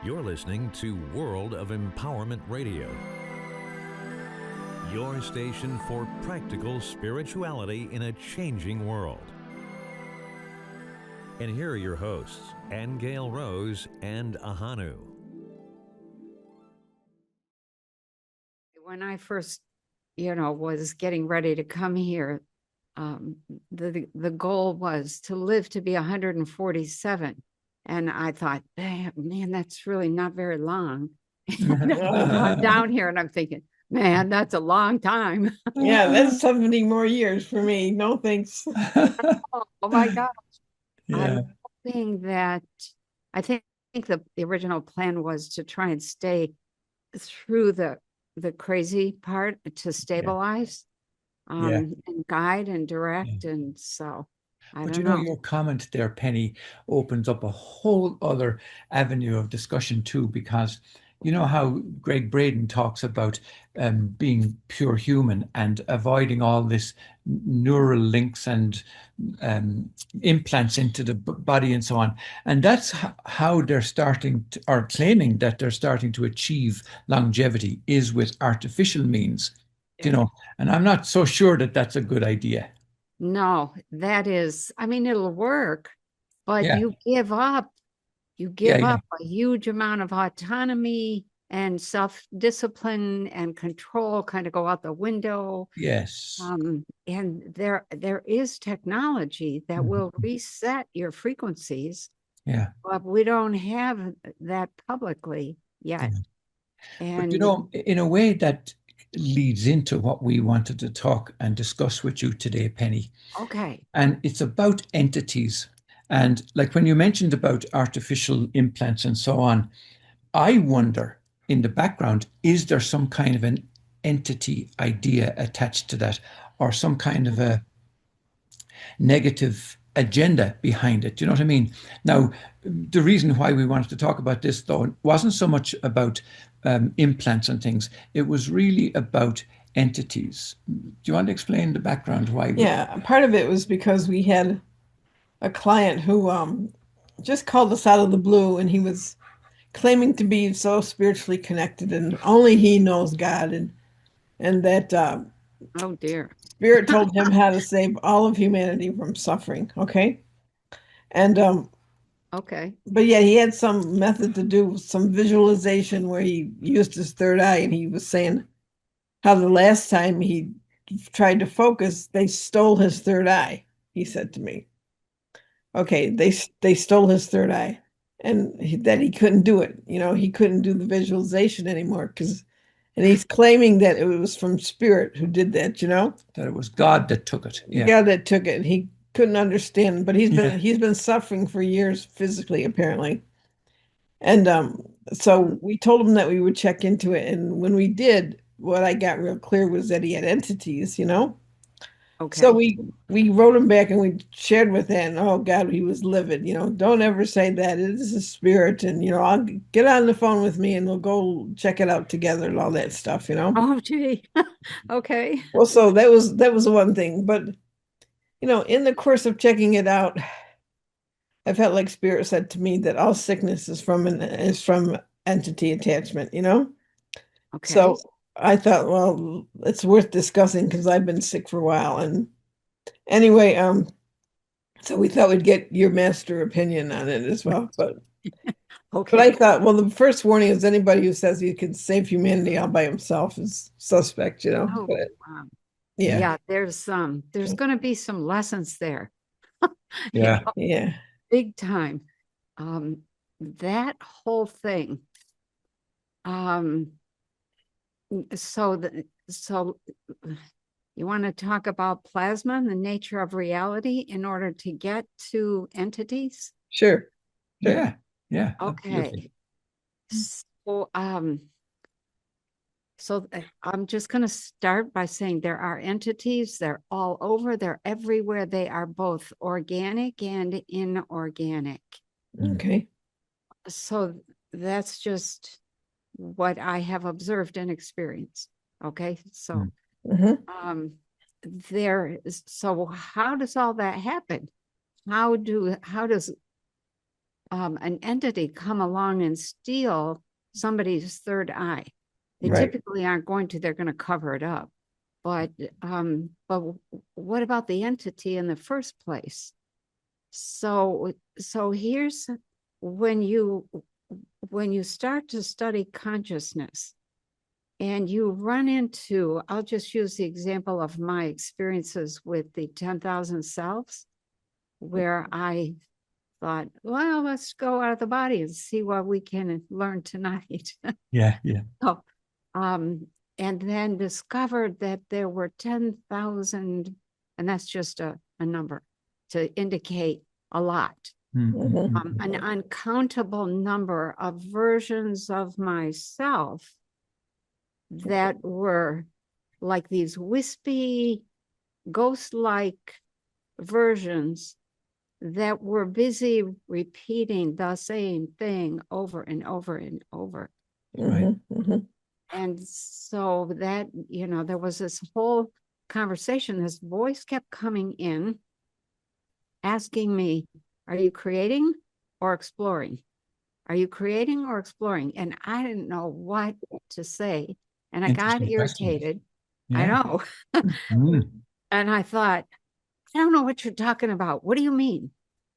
You're listening to World of Empowerment Radio, your station for practical spirituality in a changing world. And here are your hosts, Aingeal Rose and Ahonu. When I first, was getting ready to come here, the goal was to live to be 147. And I thought, man, that's really not very long. I'm down here and I'm thinking, man, that's a long time. Yeah, that's 70 more years for me. No thanks. Oh my gosh. Yeah. I'm hoping that I think the original plan was to try and stay through the crazy part to stabilize and guide and direct. And so I But don't know. your comment there, Penny, opens up a whole other avenue of discussion too, because you know how Greg Braden talks about being pure human and avoiding all this neural links and implants into the body and so on. And that's how they're starting to, or claiming that they're starting to achieve longevity, is with artificial means, and I'm not so sure that that's a good idea. No, that is, it'll work, but you give up a huge amount of autonomy and self-discipline and control kind of go out the window. Yes. And there is technology that will reset your frequencies. Yeah. But we don't have that publicly yet. And but in a way that leads into what we wanted to talk and discuss with you today, Penny. Okay. And it's about entities. And like when you mentioned about artificial implants and so on, I wonder in the background, is there some kind of an entity idea attached to that, or some kind of a negative agenda behind it? Do you know what I mean? Now, the reason why we wanted to talk about this, though, wasn't so much about implants and things. It was really about entities. Do you want to explain the background why? Part of it was because we had a client who just called us out of the blue, and he was claiming to be so spiritually connected, and only he knows God, and that oh dear, Spirit told him how to save all of humanity from suffering. Okay, and okay, but yet he had some method to do some visualization where he used his third eye, and he was saying how the last time he tried to focus, they stole his third eye. He said to me, "Okay, they stole his third eye, and that he couldn't do it. He couldn't do the visualization anymore and he's claiming that it was from Spirit who did that. That it was God that took it. Yeah, God that took it. And he couldn't understand, but he's been suffering for years physically, apparently. And so we told him that we would check into it, and when we did, what I got real clear was that he had entities. Okay. So we wrote him back and we shared with that, and oh God, he was livid. Don't ever say that. It is a spirit, and I'll get on the phone with me and we'll go check it out together and all that stuff. Oh gee, okay. Well, so that was one thing, but in the course of checking it out, I felt like Spirit said to me that all sickness is from entity attachment. Okay. So I thought, well, it's worth discussing because I've been sick for a while. And anyway, so we thought we'd get your master opinion on it as well. But okay. But I thought, well, the first warning is anybody who says he can save humanity all by himself is suspect, Oh, But, wow. yeah. There's going to be some lessons there. Yeah. Yeah. Big time. That whole thing. So you want to talk about plasma and the nature of reality in order to get to entities? Sure. Yeah. Yeah. Okay. So I'm just going to start by saying there are entities. They're all over. They're everywhere. They are both organic and inorganic. Okay. So that's just what I have observed and experienced. Okay. So, so how does all that happen? How does an entity come along and steal somebody's third eye. They Right. typically aren't going to, they're going to cover it up. But what about the entity in the first place? So here's when you start to study consciousness and you run into, I'll just use the example of my experiences with the 10,000 selves, where I thought, well, let's go out of the body and see what we can learn tonight. Yeah, yeah. So, and then discovered that there were 10,000, and that's just a number to indicate a lot, an uncountable number of versions of myself that were like these wispy, ghost-like versions that were busy repeating the same thing over and over and over. Right. And so that, there was this whole conversation, this voice kept coming in, asking me, are you creating or exploring? Are you creating or exploring? And I didn't know what to say. And I got Interesting question. irritated. I Yeah. know. And I thought, I don't know what you're talking about. What do you mean?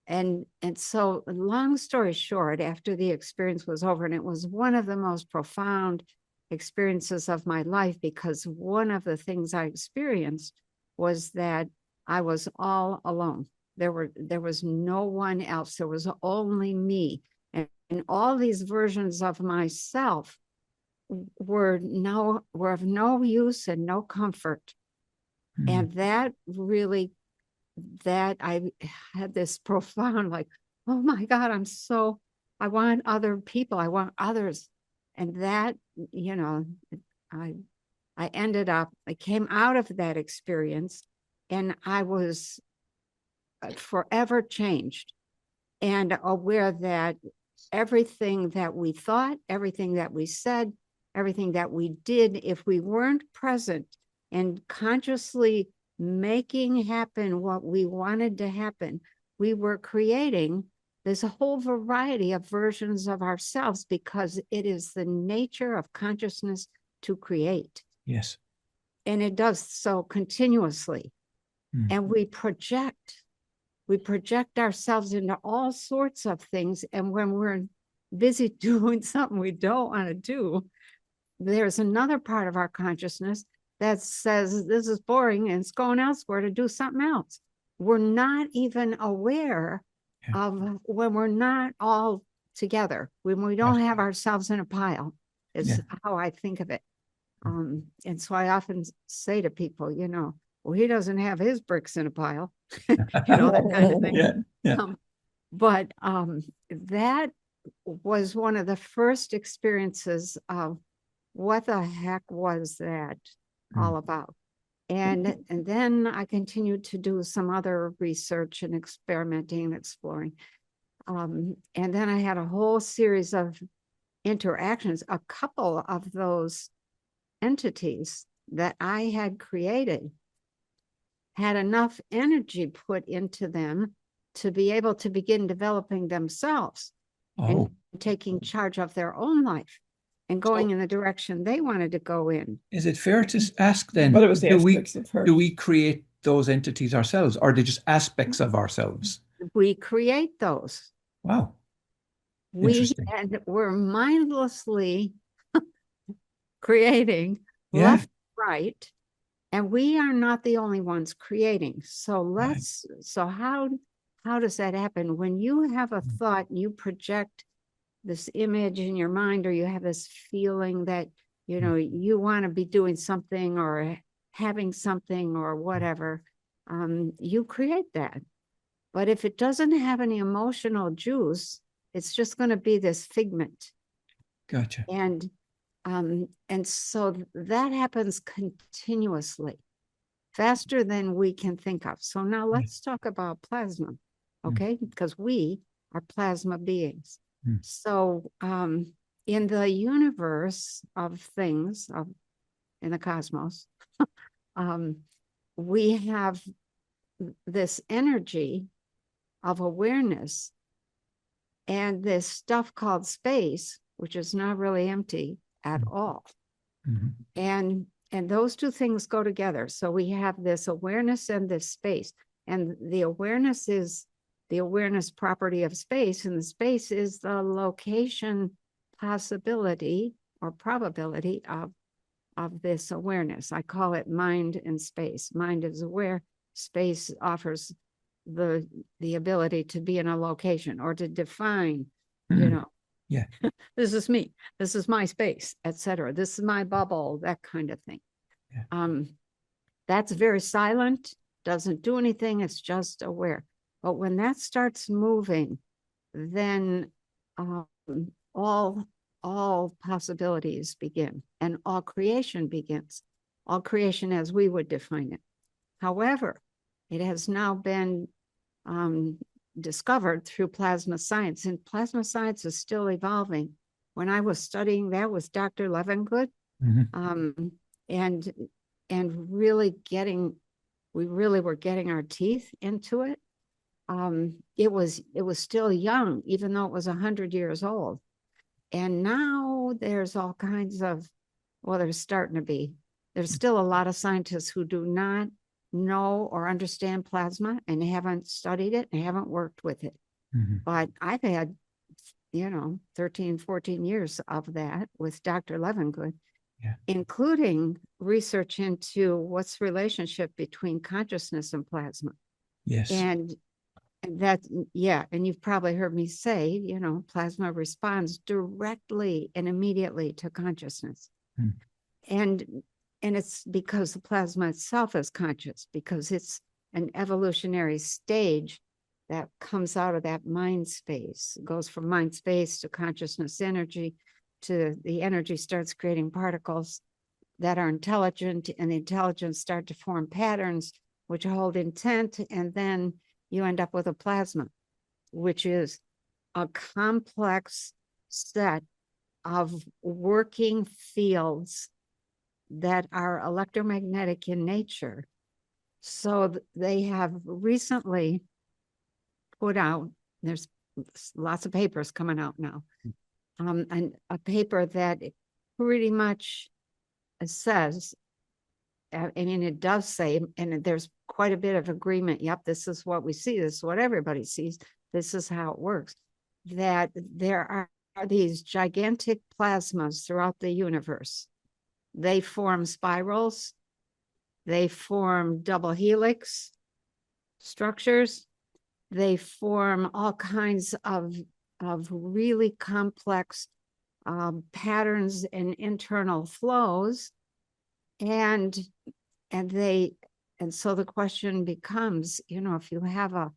And so long story short, after the experience was over, and it was one of the most profound experiences of my life, because one of the things I experienced was that I was all alone. There was no one else. There was only me. And all these versions of myself were of no use and no comfort. And that really, that I had this profound, like, oh my God, I want other people. I want others. And that, I came out of that experience and I was forever changed and aware that everything that we thought, everything that we said, everything that we did, if we weren't present and consciously making happen what we wanted to happen, we were creating this whole variety of versions of ourselves, because it is the nature of consciousness to create. Yes. And it does so continuously. And we project ourselves into all sorts of things. And when we're busy doing something we don't want to do, there's another part of our consciousness that says this is boring and it's going elsewhere to do something else. We're not even aware of when we're not all together, when we don't have ourselves in a pile, is how I think of it. And so I often say to people, well, he doesn't have his bricks in a pile, that kind of thing. But that was one of the first experiences of what the heck was that all about. And then I continued to do some other research and experimenting and exploring. And then I had a whole series of interactions. A couple of those entities that I had created had enough energy put into them to be able to begin developing themselves and taking charge of their own life and going in the direction they wanted to go in. Is it fair to ask then, But it was the aspects of her. Do we create those entities ourselves, or are they just aspects of ourselves? We create those. Wow. And we're mindlessly creating left, right, and we are not the only ones creating. So so how does that happen? When you have a thought, you project this image in your mind, or you have this feeling that, you want to be doing something or having something or whatever, you create that. But if it doesn't have any emotional juice, it's just going to be this figment. Gotcha. And so that happens continuously, faster than we can think of. So now let's talk about plasma, okay? Because we are plasma beings. So in the universe of things, in the cosmos, we have this energy of awareness and this stuff called space, which is not really empty at all. And those two things go together. So we have this awareness and this space, and the awareness is the awareness property of space, and the space is the location possibility or probability of this awareness. I call it mind and space. Mind is aware, space offers the ability to be in a location or to define, you know, yeah, this is me, this is my space, etc. This is my bubble, that kind of thing. Yeah. That's very silent, doesn't do anything, it's just aware. But when that starts moving, then all possibilities begin, and all creation begins. All creation as we would define it. However, it has now been discovered through plasma science, and plasma science is still evolving. When I was studying that with Dr. Levengood, and really we really were getting our teeth into it. It was still young, even though it was 100 years old. And now there's all kinds of, well, there's still a lot of scientists who do not know or understand plasma and haven't studied it and haven't worked with it. But I've had, 13, 14 years of that with Dr. Levengood, including research into what's the relationship between consciousness and plasma. Yes. And that, and you've probably heard me say, plasma responds directly and immediately to consciousness. And it's because the plasma itself is conscious, because it's an evolutionary stage that comes out of that mind space. It goes from mind space to consciousness energy, to the energy starts creating particles that are intelligent, and the intelligence start to form patterns which hold intent, and then you end up with a plasma, which is a complex set of working fields that are electromagnetic in nature. So they have recently put out, there's lots of papers coming out now, and a paper that pretty much says, it does say, and there's quite a bit of agreement, yep, this is what we see, this is what everybody sees, this is how it works, that there are these gigantic plasmas throughout the universe. They form spirals, they form double helix structures, they form all kinds of really complex patterns and internal flows, and so the question becomes, if you have a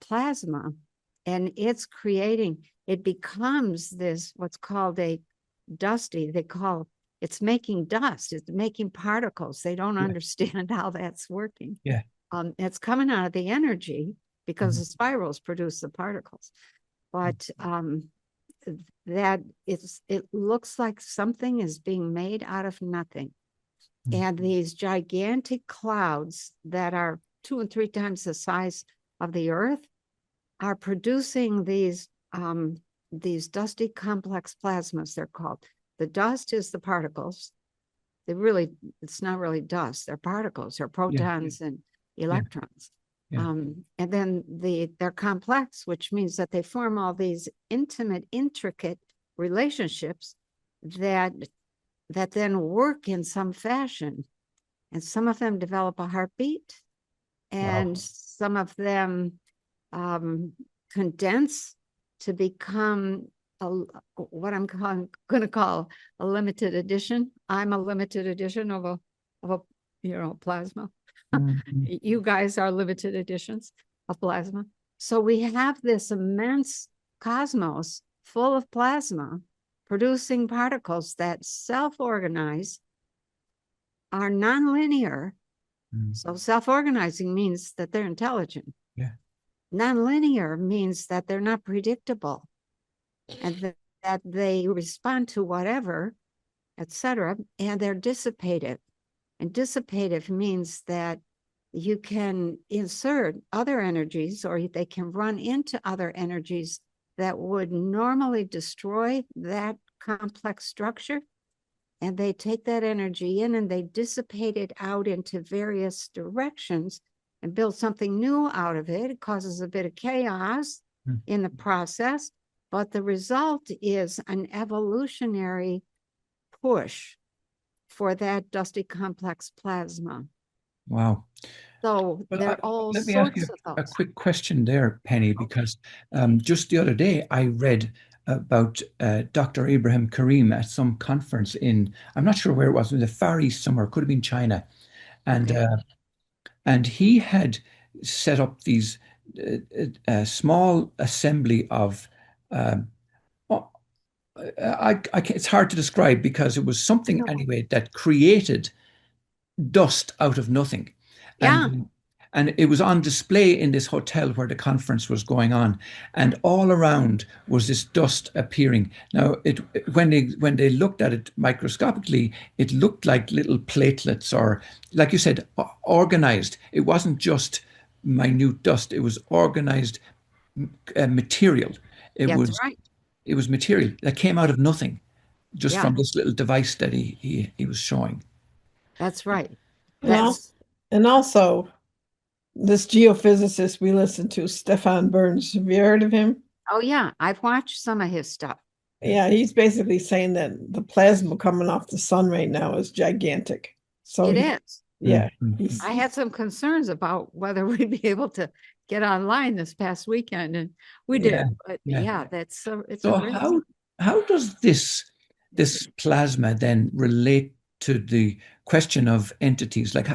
plasma and it's creating, it becomes this what's called a dusty, it's making dust, it's making particles. They don't understand how that's working. It's coming out of the energy because the spirals produce the particles. But that it looks like something is being made out of nothing. And these gigantic clouds that are 2 and 3 times the size of the Earth are producing these dusty complex plasmas, they're called. The dust is the particles. It's not really dust, they're particles, they're protons and electrons. And then they're complex, which means that they form all these intricate relationships that then work in some fashion. And some of them develop a heartbeat, and some of them condense to become what I'm going to call a limited edition. I'm a limited edition of a plasma. You guys are limited editions of plasma. So we have this immense cosmos full of plasma producing particles that self-organize, are nonlinear. So self-organizing means that they're intelligent. Nonlinear means that they're not predictable, and that they respond to whatever, etc., and they're dissipative. And dissipative means that you can insert other energies, or they can run into other energies that would normally destroy that complex structure. And they take that energy in and they dissipate it out into various directions and build something new out of it. It causes a bit of chaos in the process, but the result is an evolutionary push for that dusty complex plasma. Wow. So Well, there are all let me ask you sorts of a those. quick question there, Penny, because just the other day I read about Dr. Ibrahim Karim at some conference I'm not sure where it was, in the Far East somewhere, could have been China. And Okay. and he had set up these small assembly of oh, it's hard to describe because it was something No. anyway that created dust out of nothing. Yeah. And it was on display in this hotel where the conference was going on, and all around was this dust appearing. Now, when they looked at it microscopically, it looked like little platelets, or, like you said, organized. It wasn't just minute dust; it was organized material. It That's was right. it was material that came out of nothing, just Yeah, from this little device that he was showing. that's right. And also, and also this geophysicist we listened to, Stefan Burns. Have you heard of him? Oh yeah, I've watched some of his stuff. Yeah, he's basically saying that the plasma coming off the sun right now is gigantic. So It is. yeah, Mhm. I had some concerns about whether we'd be able to get online this past weekend, and we Yeah, did. But yeah. yeah, it's a So risk. how does this plasma then relate to the question of entities like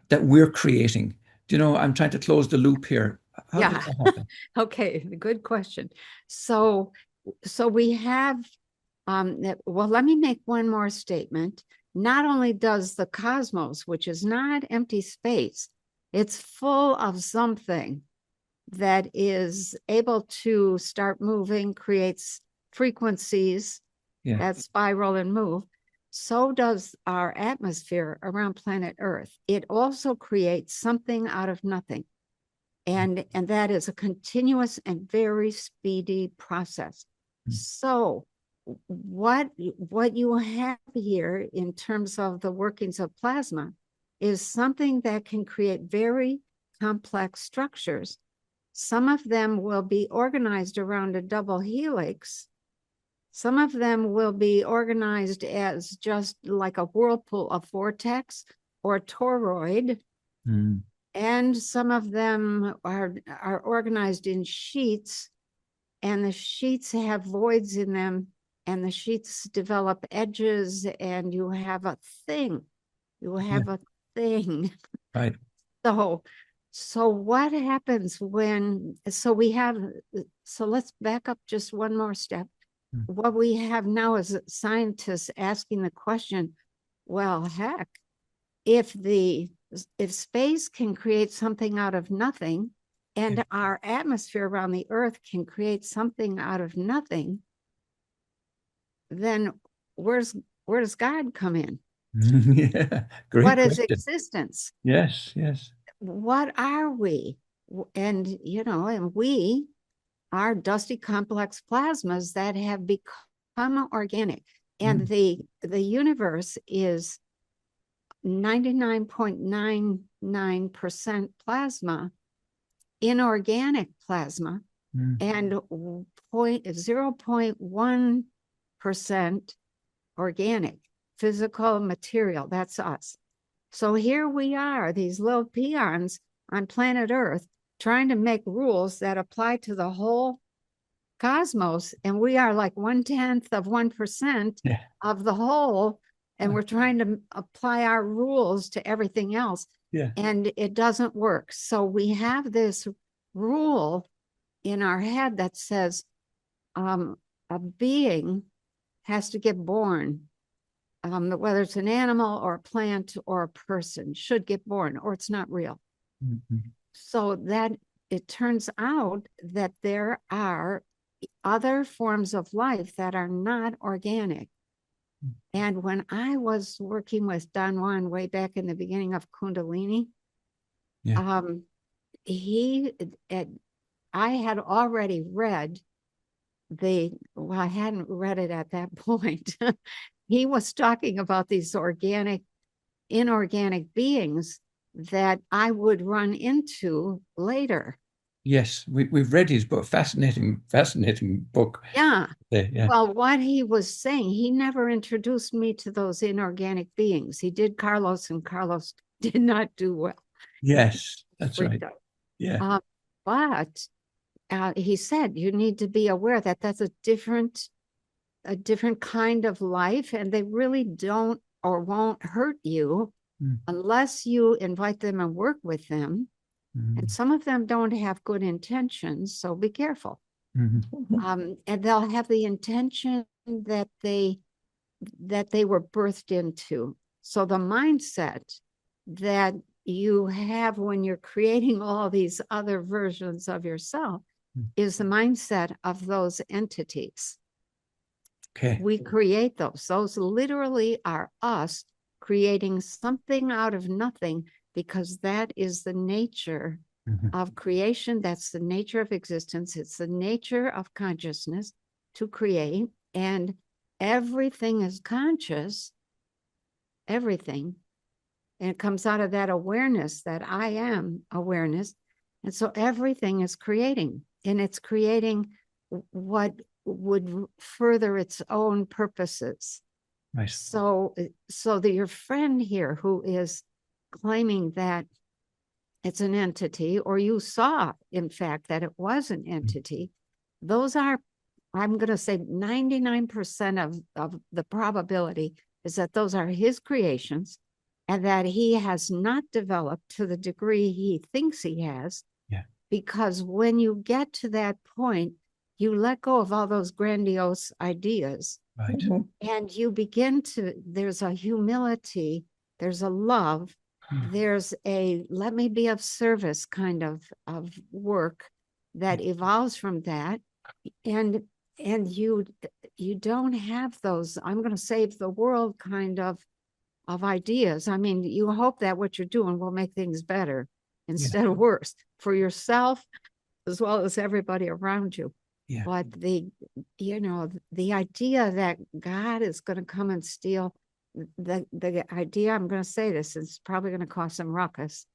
that we're creating? Do you know, I'm trying to close the loop here. How does Yeah. that happen? Okay, good question. So we have well, let me make one more statement. Not only does the cosmos, which is not empty space, it's full of something that is able to start moving, creates frequencies Yeah. that spiral and move. So does our atmosphere around planet Earth. It also creates something out of nothing. And that is a continuous and very speedy process. So what you have here in terms of the workings of plasma is something that can create very complex structures. Some of them will be organized around a double helix. Some of them will be organized as just like a whirlpool, a vortex or a toroid. Mm. And some of them are organized in sheets, and the sheets have voids in them, and the sheets develop edges, and you have a thing. You have a thing. Right. So what happens when, so let's back up just one more step. What we have now is scientists asking the question, well, heck, if space can create something out of nothing, and our atmosphere around the Earth can create something out of nothing, then where does God come in? Yeah, great What is question. existence? Yes, yes. What are we? And and we are dusty complex plasmas that have become organic. And the universe is 99.99% plasma, inorganic plasma, and 0.1% organic, physical material. That's us. So here we are, these little peons on planet Earth, trying to make rules that apply to the whole cosmos. And we are like 1/10 of 1% of the whole. And we're trying to apply our rules to everything else. Yeah. And it doesn't work. So we have this rule in our head that says a being has to get born. Whether it's an animal or a plant or a person should get born, or it's not real. So that it turns out that there are other forms of life that are not organic. And when I was working with Don Juan way back in the beginning of Kundalini, I had already read well, I hadn't read it at that point. He was talking about these inorganic beings that I would run into later. Yes, we've read his book. Fascinating book. Yeah. Yeah. Well, what he was saying, he never introduced me to those inorganic beings. He did Carlos, and Carlos did not do well. Yes, that's right. Freaked out. Yeah. But he said you need to be aware that that's a different kind of life, and they really don't or won't hurt you unless you invite them and work with them. And some of them don't have good intentions, so be careful. And they'll have the intention that they were birthed into. So the mindset that you have when you're creating all these other versions of yourself is the mindset of those entities. Okay. We create those. Those literally are us creating something out of nothing, because that is the nature of creation. That's the nature of existence. It's the nature of consciousness to create. And everything is conscious, everything. And it comes out of that awareness, that I am awareness. And so everything is creating, and it's creating what would further its own purposes. Right. So that your friend here who is claiming that it's an entity, or you saw, in fact, that it was an entity, those are, I'm going to say 99% of the probability is that those are his creations, and that he has not developed to the degree he thinks he has. Yeah. Because when you get to that point, you let go of all those grandiose ideas. Right. And you begin to, there's a humility, there's a love, there's a let me be of service kind of work that evolves from that. And you don't have those, I'm going to save the world kind of ideas. I mean, you hope that what you're doing will make things better instead of worse for yourself as well as everybody around you. Yeah. But the idea that God is going to come and steal the idea, I'm going to say this, it's probably going to cause some ruckus.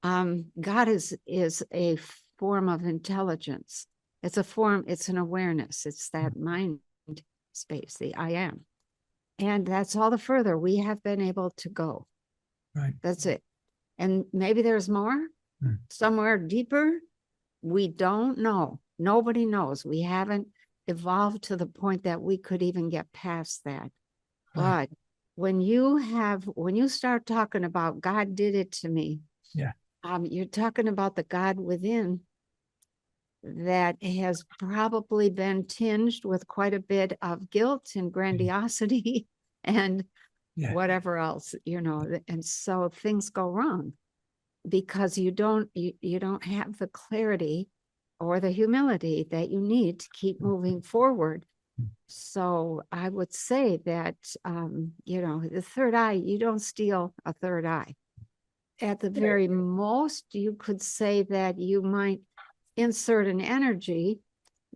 God is a form of intelligence. It's an awareness. It's that mind space, the I am. And that's all the further we have been able to go. Right. That's it. And maybe there's more somewhere deeper. We don't know. Nobody knows. We haven't evolved to the point that we could even get past that. Right. But when you start talking about God did it to me, you're talking about the God within that has probably been tinged with quite a bit of guilt and grandiosity and whatever else, and so things go wrong because you don't have the clarity or the humility that you need to keep moving forward. So I would say that, the third eye, you don't steal a third eye. At the very most, you could say that you might insert an energy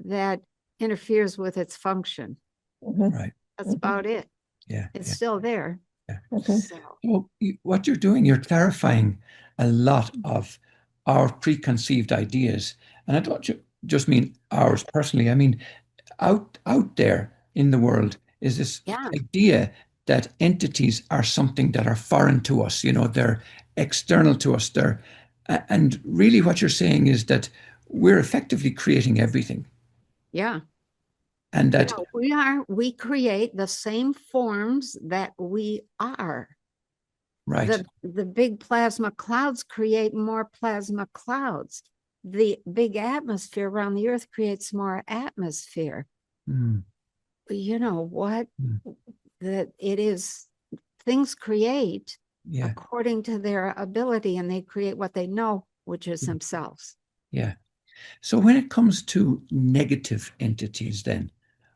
that interferes with its function. Right. That's about it. Yeah. It's still there. Yeah. Okay. So what you're doing, you're clarifying a lot of our preconceived ideas. And I don't just mean ours personally. I mean, out there in the world is this idea that entities are something that are foreign to us. They're external to us. And really what you're saying is that we're effectively creating everything. Yeah. And that we create the same forms that we are. Right. The big plasma clouds create more plasma clouds. The big atmosphere around the earth creates more atmosphere. You know what? That it is, things create according to their ability, and they create what they know, which is themselves. Yeah. So when it comes to negative entities, then,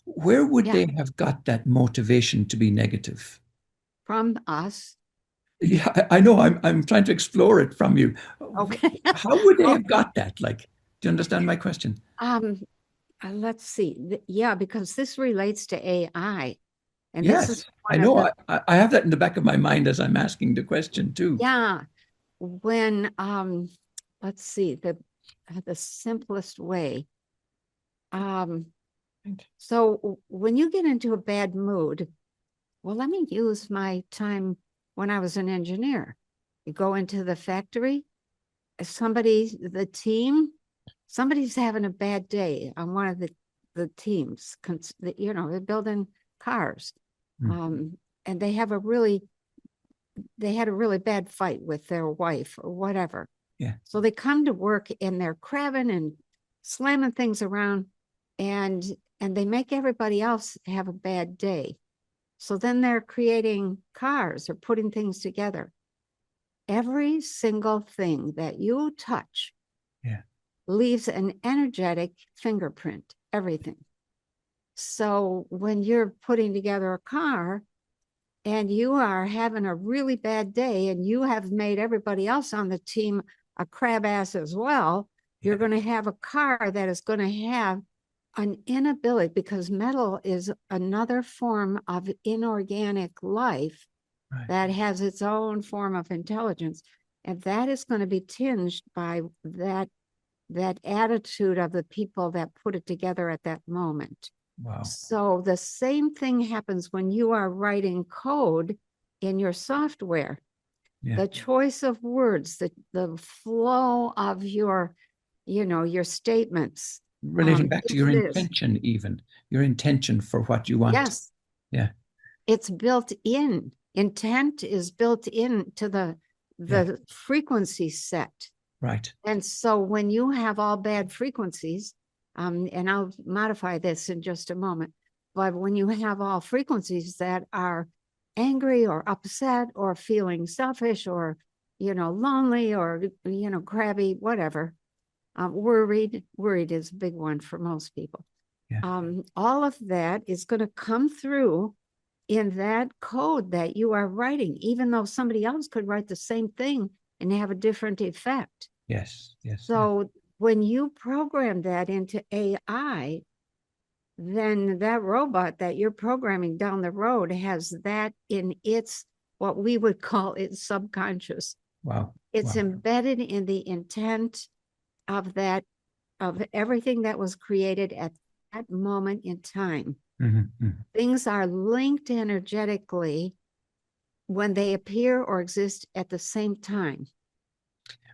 where would they have got that motivation to be negative? From us. Yeah, I know. I'm trying to explore it from you. Okay. How would they have got that? Like, do you understand my question? let's see. Yeah, because this relates to AI. And Yes, this is I one of know. the, I have that in the back of my mind as I'm asking the question too. yeah, when, let's see, the simplest way. So when you get into a bad mood, well, let me use my time when I was an engineer. You go into the factory, somebody's having a bad day on one of the teams, they're building cars. And they had a really bad fight with their wife or whatever. Yeah. So they come to work and they're crabbing and slamming things around, and they make everybody else have a bad day. So then they're creating cars or putting things together. Every single thing that you touch leaves an energetic fingerprint, everything. So when you're putting together a car and you are having a really bad day and you have made everybody else on the team a crab ass as well, you're going to have a car that is going to have an inability, because metal is another form of inorganic life that has its own form of intelligence. And that is going to be tinged by that attitude of the people that put it together at that moment. Wow. So the same thing happens when you are writing code in your software. The choice of words, the flow of your statements. Relating back to your intention, even your intention for what you want. Yes. Yeah. It's built in. Intent is built into the frequency set. Right. And so when you have all bad frequencies, and I'll modify this in just a moment, but when you have all frequencies that are angry or upset or feeling selfish or, lonely or, crabby, whatever, worried is a big one for most people. All of that is going to come through in that code that you are writing, even though somebody else could write the same thing and have a different effect. Yes. So when you program that into AI, then that robot that you're programming down the road has that in its, what we would call its subconscious. Wow. It's embedded in the intent of everything that was created at that moment in time. Things are linked energetically when they appear or exist at the same time.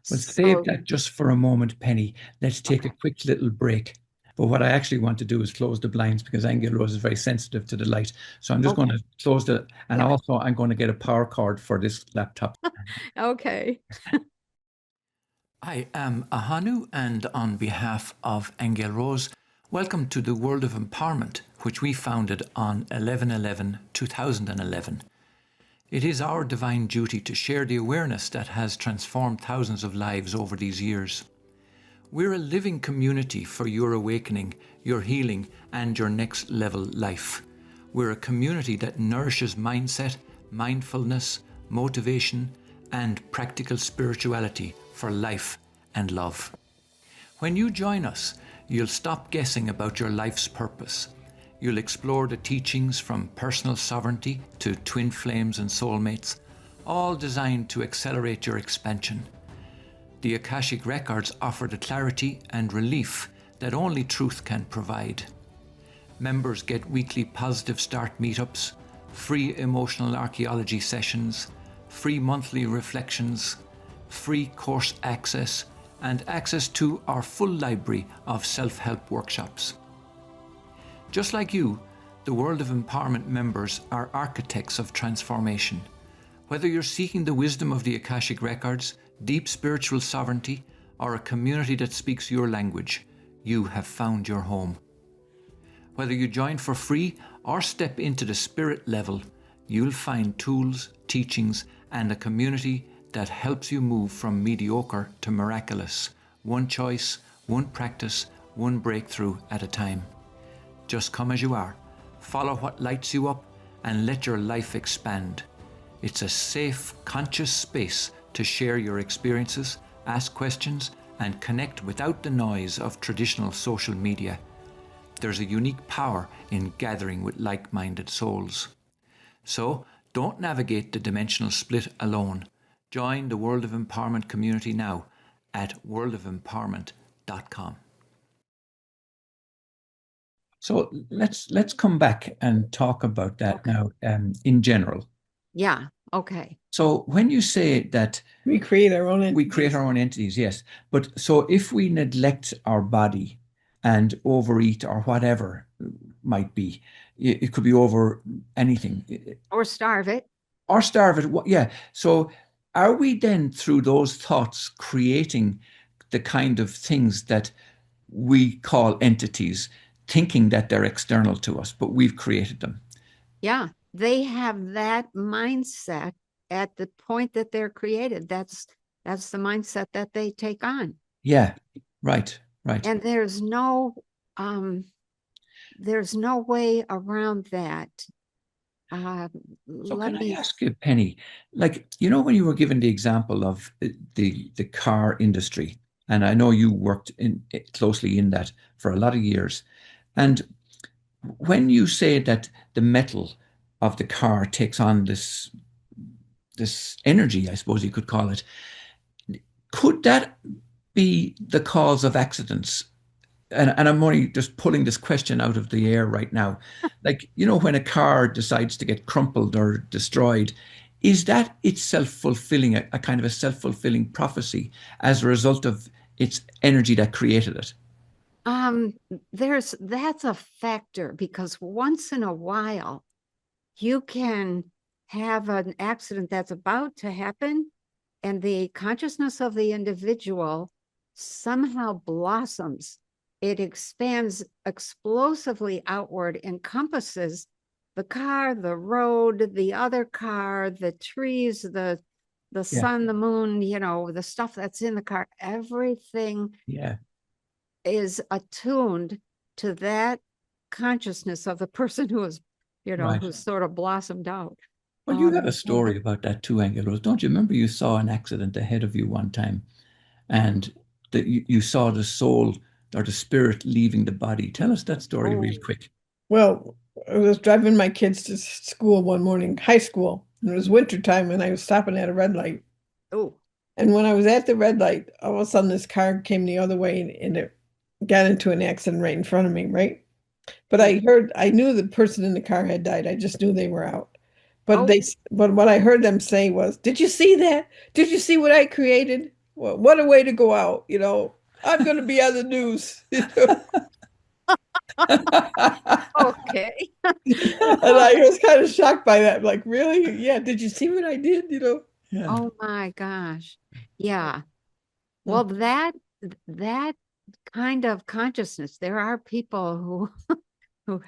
Well, save that just for a moment, Penny. Let's take a quick little break. But what I actually want to do is close the blinds, because Aingeal Rose is very sensitive to the light. So I'm just going to close and also I'm going to get a power cord for this laptop. Okay. I am Ahonu, and on behalf of Aingeal Rose, welcome to the World of Empowerment, which we founded on 11/11/2011. It is our divine duty to share the awareness that has transformed thousands of lives over these years. We're a living community for your awakening, your healing, and your next level life. We're a community that nourishes mindset, mindfulness, motivation, and practical spirituality for life and love. When you join us, you'll stop guessing about your life's purpose. You'll explore the teachings from personal sovereignty to twin flames and soulmates, all designed to accelerate your expansion. The Akashic Records offer the clarity and relief that only truth can provide. Members get weekly Positive Start meetups, free emotional archaeology sessions, free monthly reflections, free course access, and access to our full library of self-help workshops. Just like you, the World of Empowerment members are architects of transformation. Whether you're seeking the wisdom of the Akashic Records, deep spiritual sovereignty, or a community that speaks your language, you have found your home. Whether you join for free or step into the spirit level, you'll find tools, teachings, and a community that helps you move from mediocre to miraculous, one choice, one practice, one breakthrough at a time. Just come as you are, follow what lights you up, and let your life expand. It's a safe, conscious space to share your experiences, ask questions, and connect without the noise of traditional social media. there's a unique power in gathering with like-minded souls. So don't navigate the dimensional split alone. Join the World of Empowerment community now at worldofempowerment.com. So let's come back and talk about that now in general. Yeah. Okay. So when you say that We create our own entities. we create our own entities, yes. But so if we neglect our body and overeat or whatever might be, it could be over anything. Or starve it. Or starve it, yeah. So are we then, through those thoughts, creating the kind of things that we call entities, thinking that they're external to us, but we've created them? Yeah. They have that mindset at the point that they're created. That's the mindset that they take on. Yeah, right. And there's no way around that. So can I ask you, Penny, like, you know, when you were given the example of the car industry, and I know you worked closely in that for a lot of years, and when you say that the metal of the car takes on this energy, I suppose you could call it, could that be the cause of accidents? And I'm only just pulling this question out of the air right now. Like, you know, when a car decides to get crumpled or destroyed, is that itself fulfilling a kind of a self-fulfilling prophecy as a result of its energy that created it? That's a factor, because once in a while you can have an accident that's about to happen, and the consciousness of the individual somehow blossoms. It expands explosively outward, encompasses the car, the road, the other car, the trees, the sun, the moon, you know, the stuff that's in the car. Everything is attuned to that consciousness of the person who is, you know, who's sort of blossomed out. Well, you have a story about that too, Aingeal Rose. Don't you remember you saw an accident ahead of you one time, and that you saw the soul or the spirit leaving the body? Tell us that story real quick. Well, I was driving my kids to school one morning, high school, and it was wintertime, and I was stopping at a red light. Oh. And when I was at the red light, all of a sudden this car came the other way, and it got into an accident right in front of me, right? But I knew the person in the car had died. I just knew they were out. But but what I heard them say was, "Did you see that? Did you see what I created? Well, what a way to go out, you know. I'm going to be on the news." You know? Okay. And I was kind of shocked by that. Like, really? Yeah. Did you see what I did? You know? Yeah. Oh my gosh. Yeah. Well, that kind of consciousness, there are people who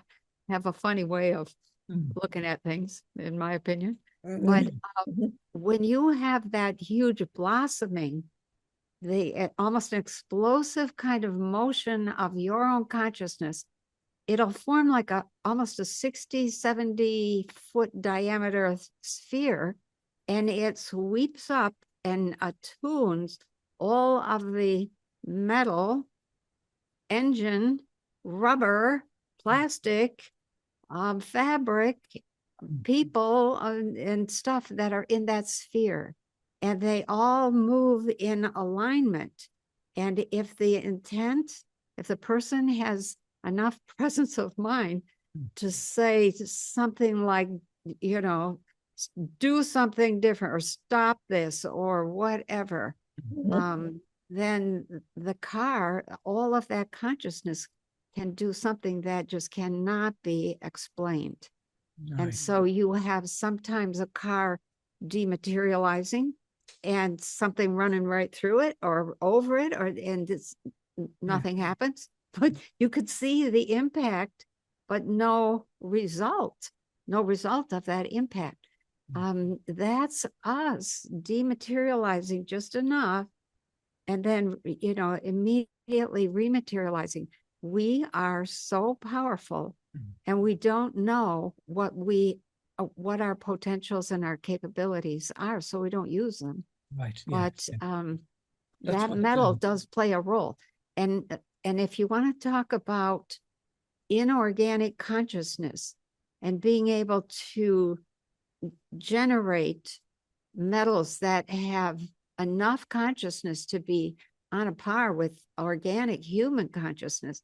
have a funny way of looking at things, in my opinion. But when you have that huge blossoming, almost an explosive kind of motion of your own consciousness, it'll form like almost a 60-70 foot diameter sphere, and it sweeps up and attunes all of the metal, engine, rubber, plastic, fabric, people, and stuff that are in that sphere. And they all move in alignment. And if the person has enough presence of mind to say something like, you know, do something different, or stop this, or whatever, then the car, all of that consciousness can do something that just cannot be explained. And so you have sometimes a car dematerializing and something running right through it or over it, and nothing happens. But you could see the impact, but no result of that impact. That's us dematerializing just enough, and then, you know, immediately rematerializing. We are so powerful, and we don't know what our potentials and our capabilities are, so we don't use them. Right. But that metal does play a role. And if you want to talk about inorganic consciousness and being able to generate metals that have enough consciousness to be on a par with organic human consciousness.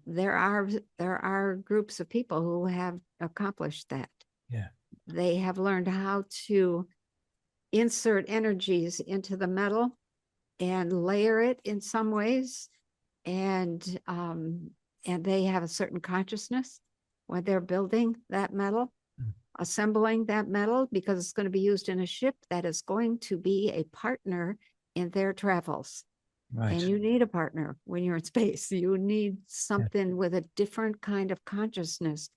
There are groups of people who have accomplished that. Yeah. They have learned how to insert energies into the metal and layer it in some ways, and they have a certain consciousness when they're building that metal, assembling that metal, because it's going to be used in a ship that is going to be a partner in their travels. Right. And you need a partner when you're in space. You need something with a different kind of consciousness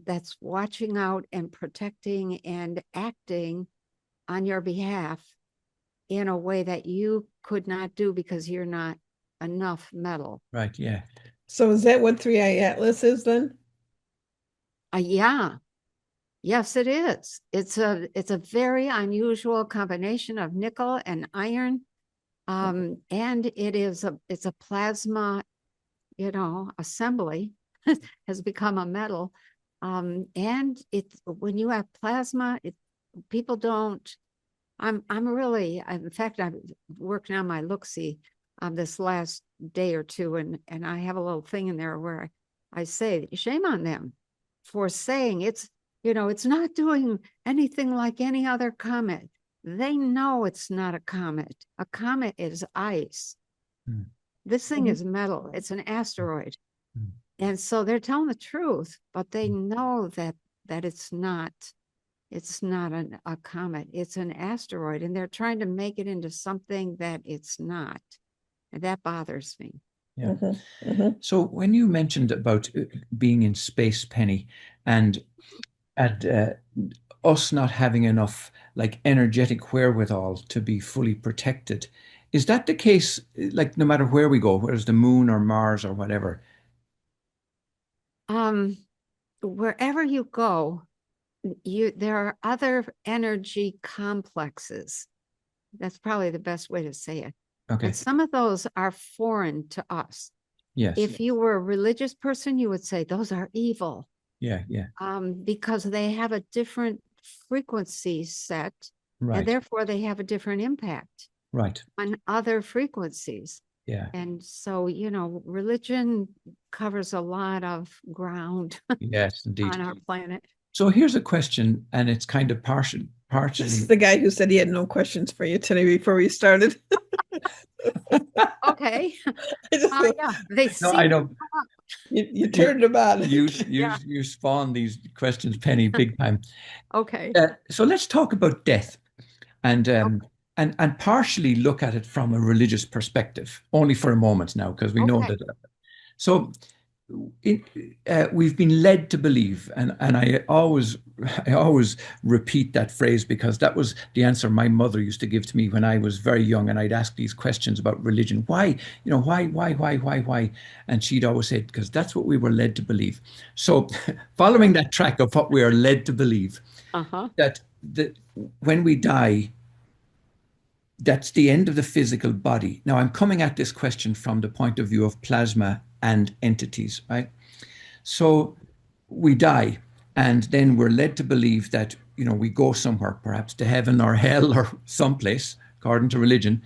that's watching out and protecting and acting on your behalf in a way that you could not do because you're not enough metal. Right. Yeah. So is that what 3i Atlas is then? Yeah. Yes, it is. It's a very unusual combination of nickel and iron. And it's a plasma, assembly has become a metal. And it's when you have plasma, people don't. I'm really, in fact, I'm working on my look-see this last day or two, and I have a little thing in there where I say, shame on them for saying it's not doing anything like any other comet. They know it's not a comet. A comet is ice. This thing is metal. It's an asteroid. And so they're telling the truth, but they know that it's not a comet. It's an asteroid, and they're trying to make it into something that it's not. And that bothers me. Yeah. So when you mentioned about being in space, Penny, and us not having enough like energetic wherewithal to be fully protected, is that the case? Like no matter where we go, whether it's the moon or Mars or whatever. Wherever you go, there are other energy complexes. That's probably the best way to say it. Okay. And some of those are foreign to us. Yes. If you were a religious person, you would say those are evil. Yeah. Yeah. Because they have a different frequency set, Right. and therefore they have a different impact Right. on other frequencies. Yeah. And so, religion covers a lot of ground Yes, indeed. on our planet. So here's a question, and it's kind of partially. This is the guy who said he had no questions for you today before we started. Okay. Yeah, they No, I know. You turned him on. You spawn these questions, Penny, big time. Okay. So let's talk about death, and partially look at it from a religious perspective, only for a moment now, because we know that. So we've been led to believe, and I always repeat that phrase because that was the answer my mother used to give to me when I was very young, and I'd ask these questions about religion. Why? Why? And she'd always say, because that's what we were led to believe. So following that track of what we are led to believe, that when we die, that's the end of the physical body. Now, I'm coming at this question from the point of view of plasma and entities, right? So we die, and then we're led to believe that, we go somewhere, perhaps to heaven or hell or someplace, according to religion.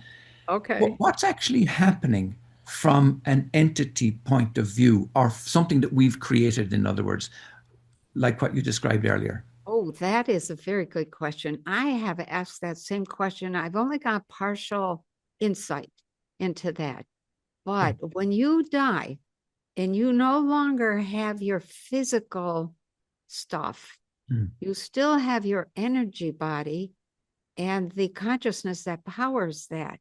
Okay. But what's actually happening from an entity point of view, or something that we've created, in other words, like what you described earlier? Oh, that is a very good question. I have asked that same question. I've only got partial insight into that. But when you die and you no longer have your physical stuff, you still have your energy body and the consciousness that powers that.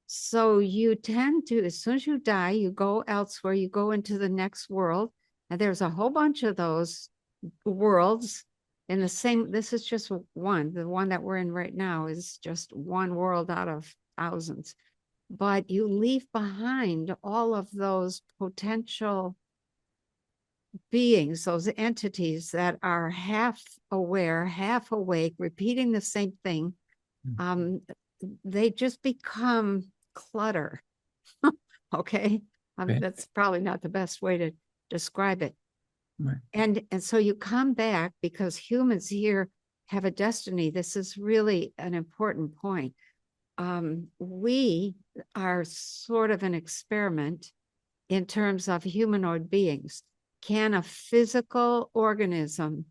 So you tend to, as soon as you die, you go elsewhere, you go into the next world. And there's a whole bunch of those worlds in the same. This is just one. The one that we're in right now is just one world out of thousands. But you leave behind all of those potential beings, those entities that are half aware, half awake, repeating the same thing. They just become clutter. Okay. That's probably not the best way describe it. Right. And so you come back because humans here have a destiny. This is really an important point. We are sort of an experiment in terms of humanoid beings. Can a physical organism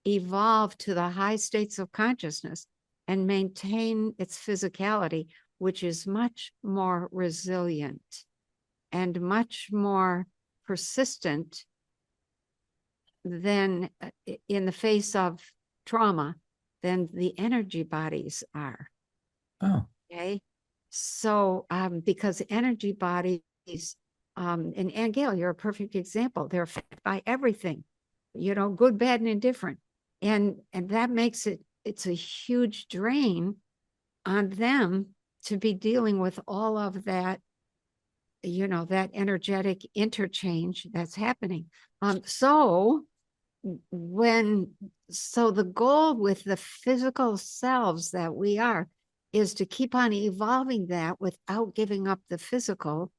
evolve to the high states of consciousness and maintain its physicality, which is much more resilient and much more persistent than in the face of trauma than the energy bodies are? Oh, Okay. So, because energy bodies, and Aingeal, you're a perfect example. They're affected by everything, good, bad, and indifferent. And that makes it's a huge drain on them to be dealing with all of that, that energetic interchange that's happening. So the goal with the physical selves that we are is to keep on evolving that without giving up the physical.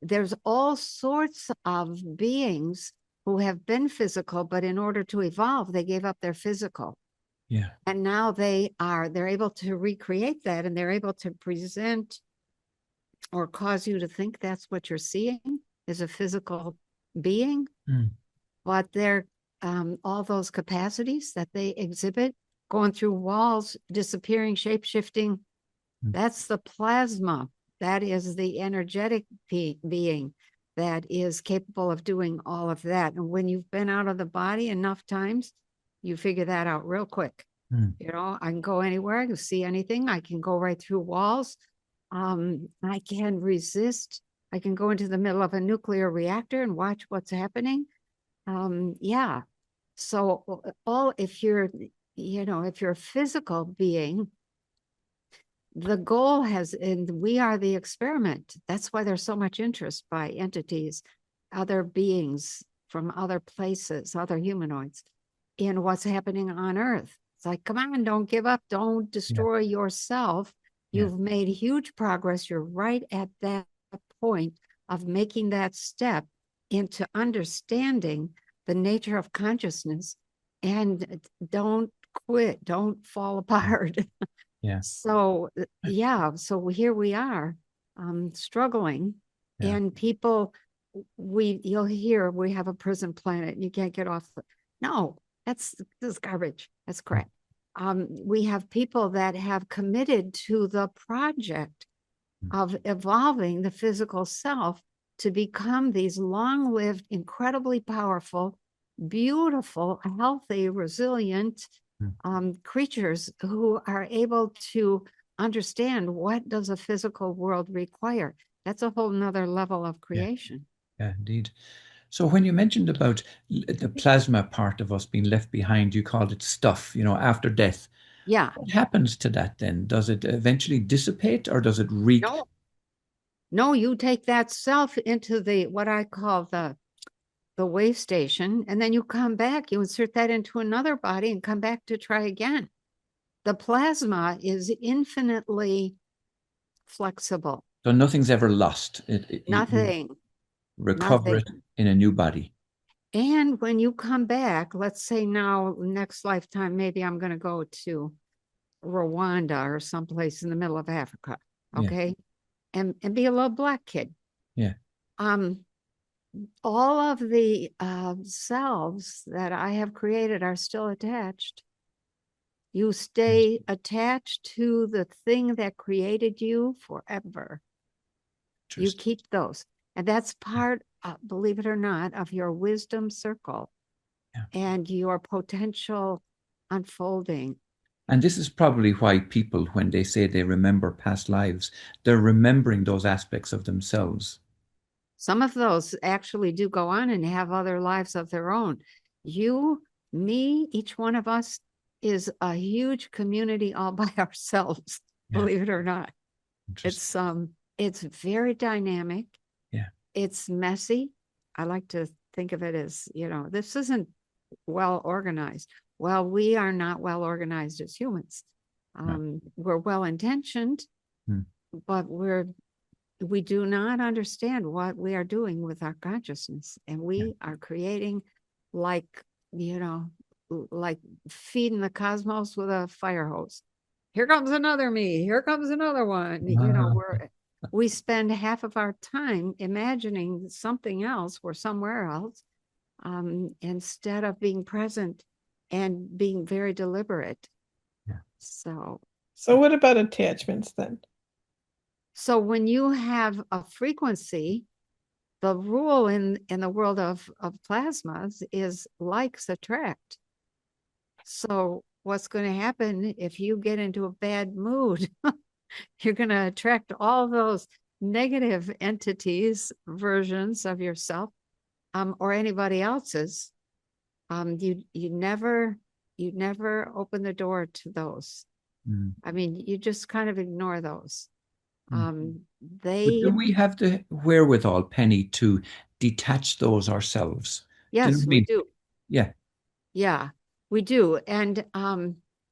There's all sorts of beings who have been physical, but in order to evolve, they gave up their physical. yeah. And now they're able to recreate that, and they're able to present or cause you to think that's what you're seeing is a physical being. Mm. But they're all those capacities that they exhibit, going through walls, disappearing, shape-shifting, that's the plasma. That is the energetic being that is capable of doing all of that. And when you've been out of the body enough times, you figure that out real quick. I can go anywhere, I can see anything, I can go right through walls. I can resist. I can go into the middle of a nuclear reactor and watch what's happening. Yeah. So if you're a physical being, the goal and we are the experiment. That's why there's so much interest by entities, other beings from other places, other humanoids, in what's happening on Earth. It's like, come on, don't give up. Don't destroy yourself. You've made huge progress. You're right at that point of making that step into understanding the nature of consciousness, and don't quit. Don't fall apart. Yeah. So here we are, struggling, and people, you'll hear we have a prison planet and you can't get off. No, this is garbage. That's crap. We have people that have committed to the project of evolving the physical self to become these long-lived, incredibly powerful, beautiful, healthy, resilient creatures who are able to understand what does a physical world require. That's a whole nother level of creation. Yeah, indeed. So when you mentioned about the plasma part of us being left behind, you called it stuff, after death. Yeah. What happens to that then? Does it eventually dissipate, or does it No, you take that self into what I call the way station, and then you come back, you insert that into another body and come back to try again. The plasma is infinitely flexible. So nothing's ever lost. Nothing. You recover it in a new body. And when you come back, let's say now, next lifetime, maybe I'm going to go to Rwanda or someplace in the middle of Africa, okay? And be a little black kid. Yeah. All of the selves that I have created are still attached. You stay attached to the thing that created you forever. You keep those. And that's part, believe it or not, of your wisdom circle and your potential unfolding. And this is probably why people, when they say they remember past lives, they're remembering those aspects of themselves. Some of those actually do go on and have other lives of their own. You, me, each one of us is a huge community all by ourselves, believe it or not. It's very dynamic. Yeah. It's messy. I like to think of it as, this isn't well organized. Well, we are not well organized as humans. We're well intentioned, but we're we do not understand what we are doing with our consciousness, and we are creating, like, like feeding the cosmos with a fire hose. Here comes another me, here comes another one. We spend half of our time imagining something else or somewhere else, instead of being present and being very deliberate. So what about attachments then? So when you have a frequency, the rule in the world of plasmas is likes attract. So what's going to happen if you get into a bad mood? You're going to attract all those negative entities, versions of yourself, or anybody else's. You never open the door to those. I mean, you just kind of ignore those. But do we have the wherewithal, Penny, to detach those ourselves? Yes, we do. Yeah. Yeah, we do. And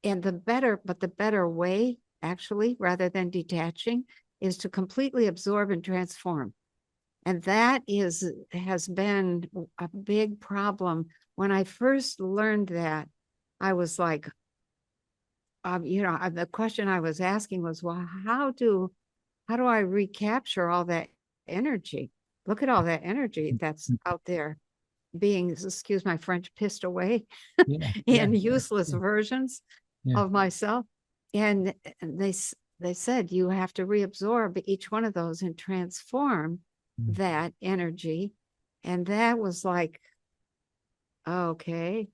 the better way, actually, rather than detaching, is to completely absorb and transform. And that has been a big problem. When I first learned that, I was like, the question I was asking was, well, how do I recapture all that energy? Look at all that energy that's out there being, excuse my French, pissed away in useless versions of myself. And they said, you have to reabsorb each one of those and transform that energy. And that was like, okay,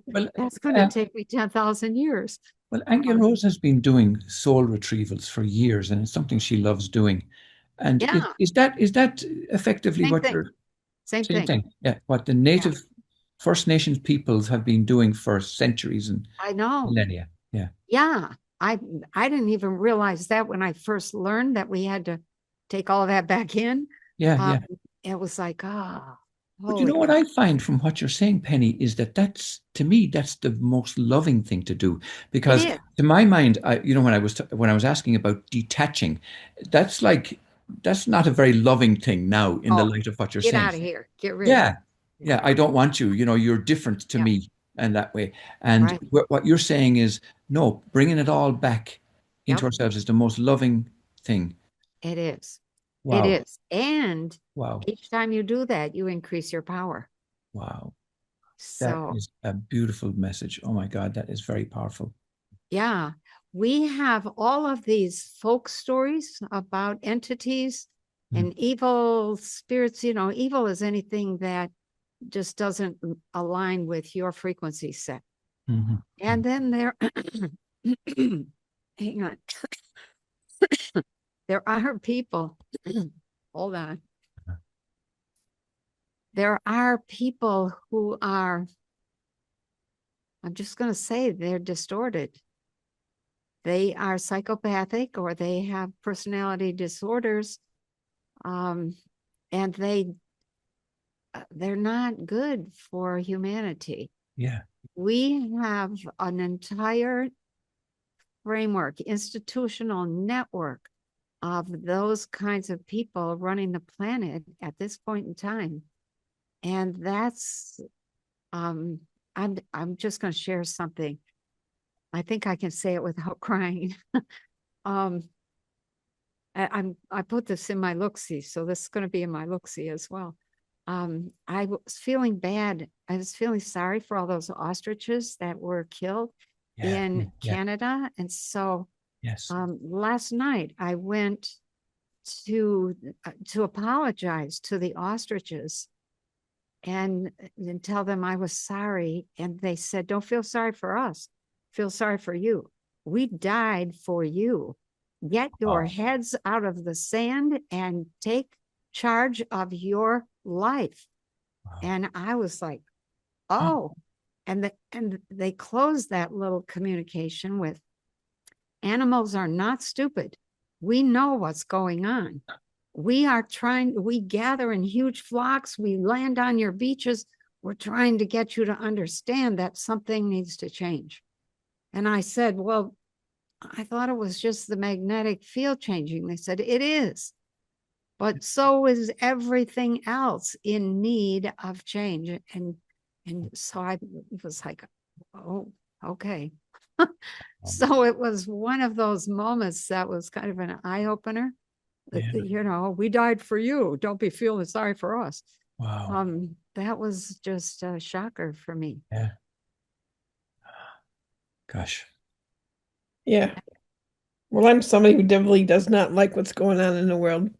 well, that's going to take me 10,000 years. Well, Aingeal Rose has been doing soul retrievals for years, and it's something she loves doing. And is that effectively Same what thing. you're Same thing? Yeah, what the native First Nations peoples have been doing for centuries and I know. millennia. Yeah. Yeah. I didn't even realize that when I first learned that we had to take all of that back in. Yeah. It was like, But you know what I find from what you're saying, Penny, is that's to me, that's the most loving thing to do. Because to my mind, when I was asking about detaching, that's not a very loving thing now in the light of what you're saying. Get out of here. Get rid of it. Yeah. I don't want you. You're different to me and that way. And what you're saying is, no, bringing it all back into ourselves is the most loving thing. It is. Wow. It is. And wow. Each time you do that, you increase your power. Wow. So that is a beautiful message. Oh my God, that is very powerful. Yeah. We have all of these folk stories about entities and evil spirits. Evil is anything that just doesn't align with your frequency set. And then hang on. There are people, hold on. There are people who are, I'm just going to say, they're distorted. They are psychopathic, or they have personality disorders, and they're not good for humanity. Yeah. We have an entire framework, institutional network of those kinds of people running the planet at this point in time. And that's, I'm just going to share something. I think I can say it without crying. I put this in my look-see, so this is going to be in my look-see as well. I was feeling bad. I was feeling sorry for all those ostriches that were killed in Canada. And so last night I went to apologize to the ostriches and tell them I was sorry. And they said, don't feel sorry for us. Feel sorry for you. We died for you. Get your heads out of the sand and take charge of your life. And I was like, and they closed that little communication with, animals are not stupid. We know what's going on. We gather in huge flocks. We land on your beaches. We're trying to get you to understand that something needs to change. And I said, well, I thought it was just the magnetic field changing. They said it is, but so is everything else in need of change. And so I was like, oh, okay. So it was one of those moments that was kind of an eye opener. Yeah. We died for you. Don't be feeling sorry for us. Wow. That was just a shocker for me. Yeah. Gosh. Yeah. Well, I'm somebody who definitely does not like what's going on in the world. In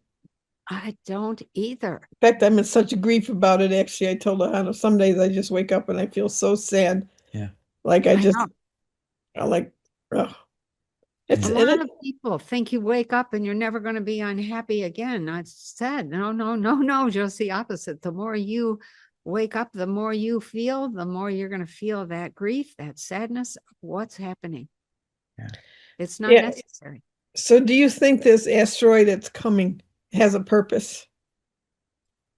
I don't either. fact, I'm in such a grief about it. Actually, I told Ahonu, some days I just wake up and I feel so sad. Yeah. Like I just, know. I like, ugh. A And lot of people think you wake up and you're never going to be unhappy again. I said, no, just the opposite. The more you wake up, the more you feel, the more you're going to feel that grief, that sadness. What's happening? Yeah. It's not Yeah. necessary. So do you think this asteroid that's coming has a purpose?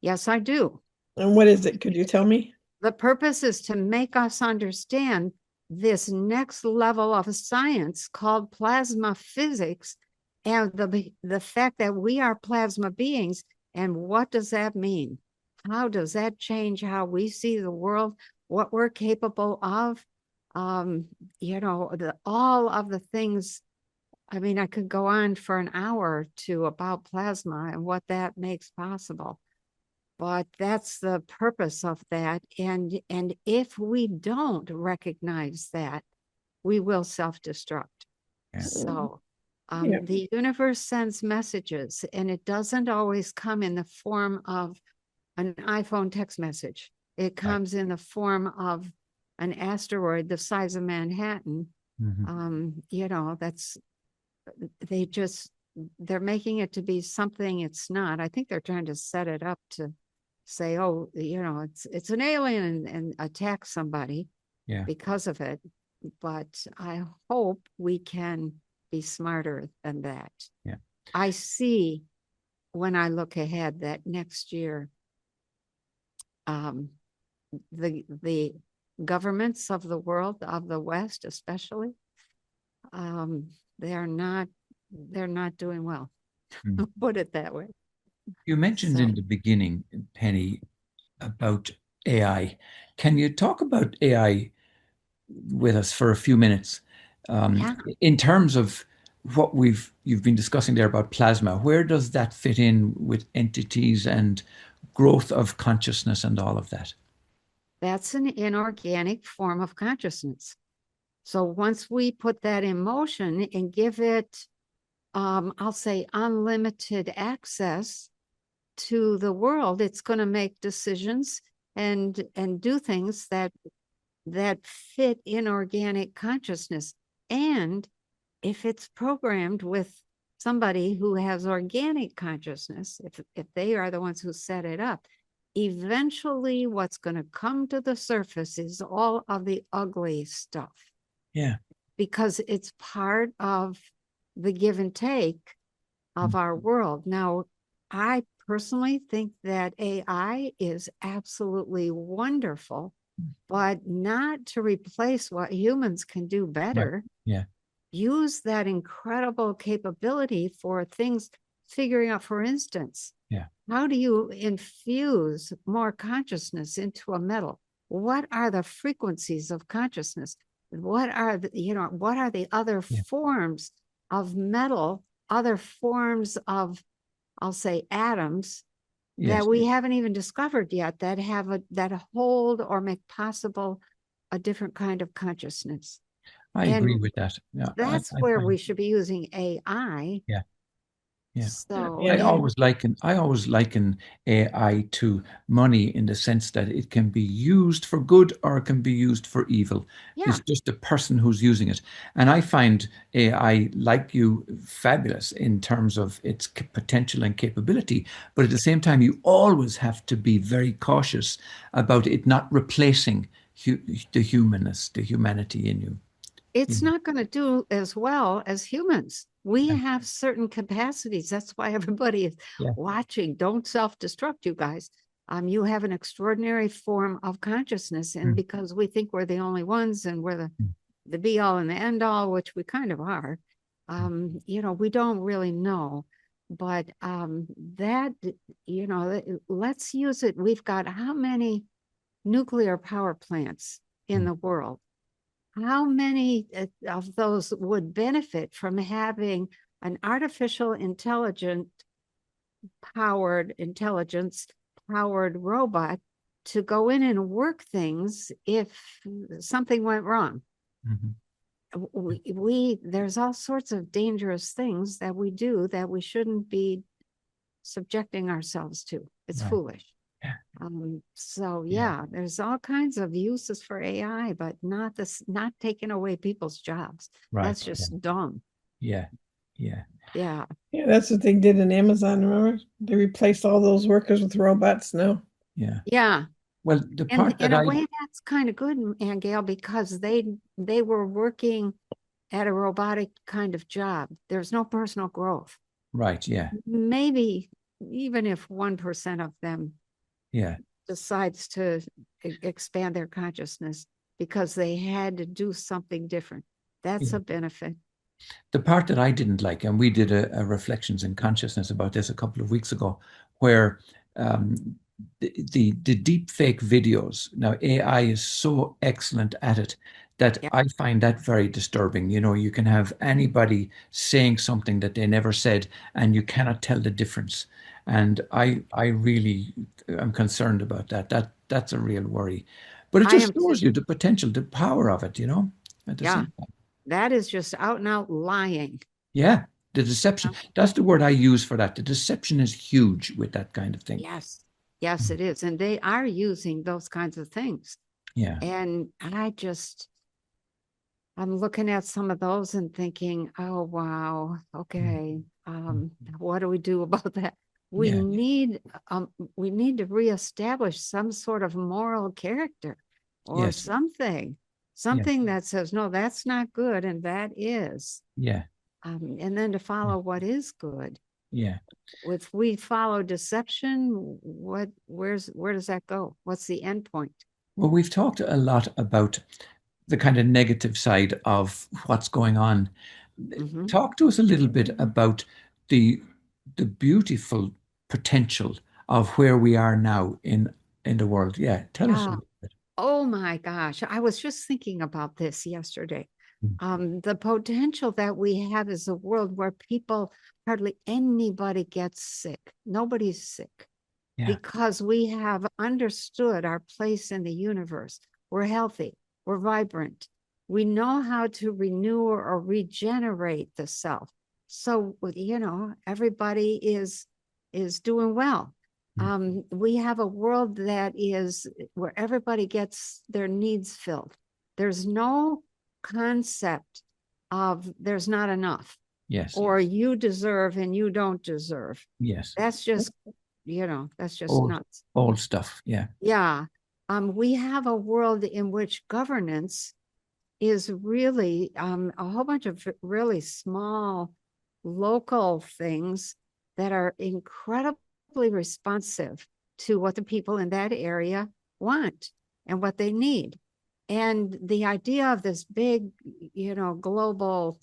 Yes, I do. And what is it? Could you tell me? The purpose is to make us understand this next level of science called plasma physics, and the fact that we are plasma beings. And what does that mean? How does that change how we see the world, what we're capable of? All of the things. I mean, I could go on for an hour or two about plasma and what that makes possible. But that's the purpose of that. And if we don't recognize that, we will self-destruct. Yeah. So Yeah. the universe sends messages, and it doesn't always come in the form of an iPhone text message. It comes in the form of an asteroid the size of Manhattan. That's they're making it to be something it's not. I think they're trying to set it up to say, oh, it's an alien and attack somebody because of it. But I hope we can be smarter than that. Yeah. I see when I look ahead that next year, the governments of the world, of the West especially, they're not doing well. Put it that way. You mentioned in the beginning, Penny, about AI. Can you talk about AI with us for a few minutes? In terms of what you've been discussing there about plasma, where does that fit in with entities and growth of consciousness and all of that? That's an inorganic form of consciousness. So once we put that in motion and give it, I'll say, unlimited access to the world, it's going to make decisions and do things that fit inorganic consciousness. And if it's programmed with somebody who has organic consciousness, if they are the ones who set it up, eventually what's going to come to the surface is all of the ugly stuff. Yeah. Because it's part of the give and take of our world. Now, I personally think that AI is absolutely wonderful, but not to replace what humans can do better. Right. Yeah. Use that incredible capability for things, figuring out, for instance, how do you infuse more consciousness into a metal? What are the frequencies of consciousness? What are the other forms of metal, other forms of, I'll say, atoms that we haven't even discovered yet, that have that hold or make possible a different kind of consciousness? I agree with that. Yeah, that's where we should be using AI. Yeah. Yeah. So I always liken AI to money in the sense that it can be used for good or it can be used for evil. It's just the person who's using it. And I find AI, like you, fabulous in terms of its potential and capability. But at the same time, you always have to be very cautious about it not replacing the humanness, the humanity in you. It's not going to do as well as humans. We have certain capacities. That's why everybody is watching. Don't self-destruct, you guys. You have an extraordinary form of consciousness, and because we think we're the only ones and we're the be all and the end all, which we kind of are. You know, we don't really know, but that, you know, let's use it. We've got how many nuclear power plants in the world? How many of those would benefit from having an artificial intelligence powered robot to go in and work things if something went wrong? There's all sorts of dangerous things that we do that we shouldn't be subjecting ourselves to. It's foolish. Yeah. So yeah, there's all kinds of uses for AI, but not taking away people's jobs. Right. That's just dumb. Yeah. Yeah. Yeah. Yeah, that's what they did in Amazon, remember? They replaced all those workers with robots now. Yeah. Yeah. Well, the And part in that a way, that's kind of good, Aingeal, because they were working at a robotic kind of job. There's no personal growth. Right. Yeah. Maybe even if 1% of them Yeah. decides to expand their consciousness because they had to do something different, that's a benefit. The part that I didn't like, and we did a Reflections in Consciousness about this a couple of weeks ago, where the deep fake videos, now AI is so excellent at it that I find that very disturbing. You know, you can have anybody saying something that they never said, and you cannot tell the difference. And I really am concerned about that. That's a real worry. But it just shows you the potential, the power of it, you know, at the same time. That is just out and out lying. Yeah, the deception. That's the word I use for that. The deception is huge with that kind of thing. Yes. Yes, it is. And they are using those kinds of things. Yeah. And I'm looking at some of those and thinking, oh, wow. Okay. What do we do about that? We need to reestablish some sort of moral character or something that says, no, that's not good. And that is. Yeah. And then to follow what is good. Yeah. If we follow deception, where does that go? What's the end point? Well, we've talked a lot about the kind of negative side of what's going on. Talk to us a little bit about the beautiful potential of where we are now in the world. Yeah, tell us a little bit. Oh my gosh, I was just thinking about this yesterday. The potential that we have is a world where hardly anybody gets sick. Nobody's sick because we have understood our place in the universe. We're healthy. We're vibrant. We know how to renew or regenerate the self. So, you know, everybody is doing well. We have a world that is where everybody gets their needs filled. There's no concept of there's not enough. Yes. Or you deserve and you don't deserve. Yes. That's just, you know, that's just nuts. Old stuff. Yeah. Yeah. We have a world in which governance is really a whole bunch of really small local things that are incredibly responsive to what the people in that area want and what they need. And the idea of this big, you know, global,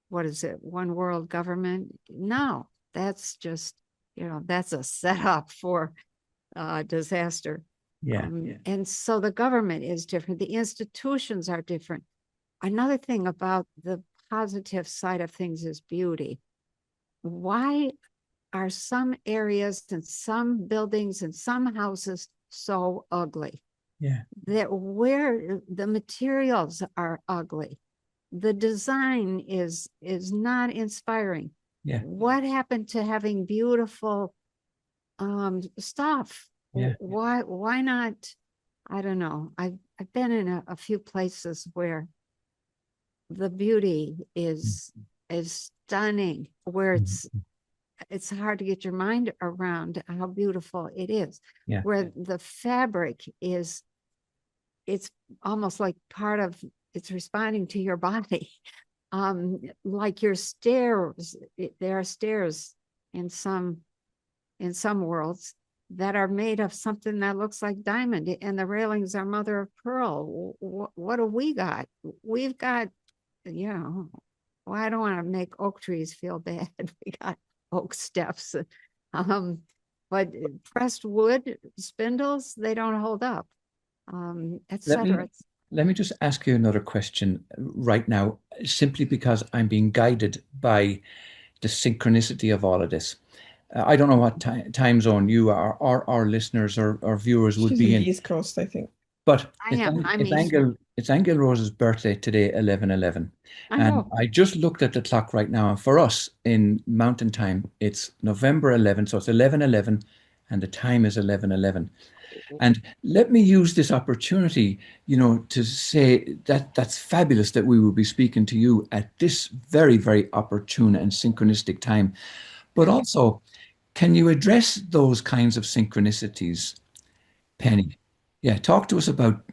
what is it, one world government? No, that's just, you know, that's a setup for disaster. Yeah. And so the government is different. The institutions are different. Another thing about the positive side of things is beauty. Why are some areas and some buildings and some houses so ugly? Yeah. That where the materials are ugly, the design is not inspiring. Yeah. What happened to having beautiful stuff? Yeah. Why not? I don't know. I've been in a few places where the beauty is stunning, where it's hard to get your mind around how beautiful it is. Yeah. Where the fabric it's almost like part of it's responding to your body. Like your stairs, there are stairs in some worlds that are made of something that looks like diamond, and the railings are mother of pearl. What do we got? We've got, well, I don't want to make oak trees feel bad. We got oak steps. But pressed wood spindles, they don't hold up, etc. Let me just ask you another question right now, simply because I'm being guided by the synchronicity of all of this. I don't know what time zone you are, or our listeners or viewers would She's be in in. East Coast, I think. But I am. I'm Eastern. It's Aingeal Rose's birthday today, 11/11. I And know. I just looked at the clock right now. And for us in Mountain Time, it's November 11. So it's 11/11 and the time is 11/11. And let me use this opportunity, to say that that's fabulous that we will be speaking to you at this very, very opportune and synchronistic time. But also, can you address those kinds of synchronicities, Penny? Yeah, talk to us about,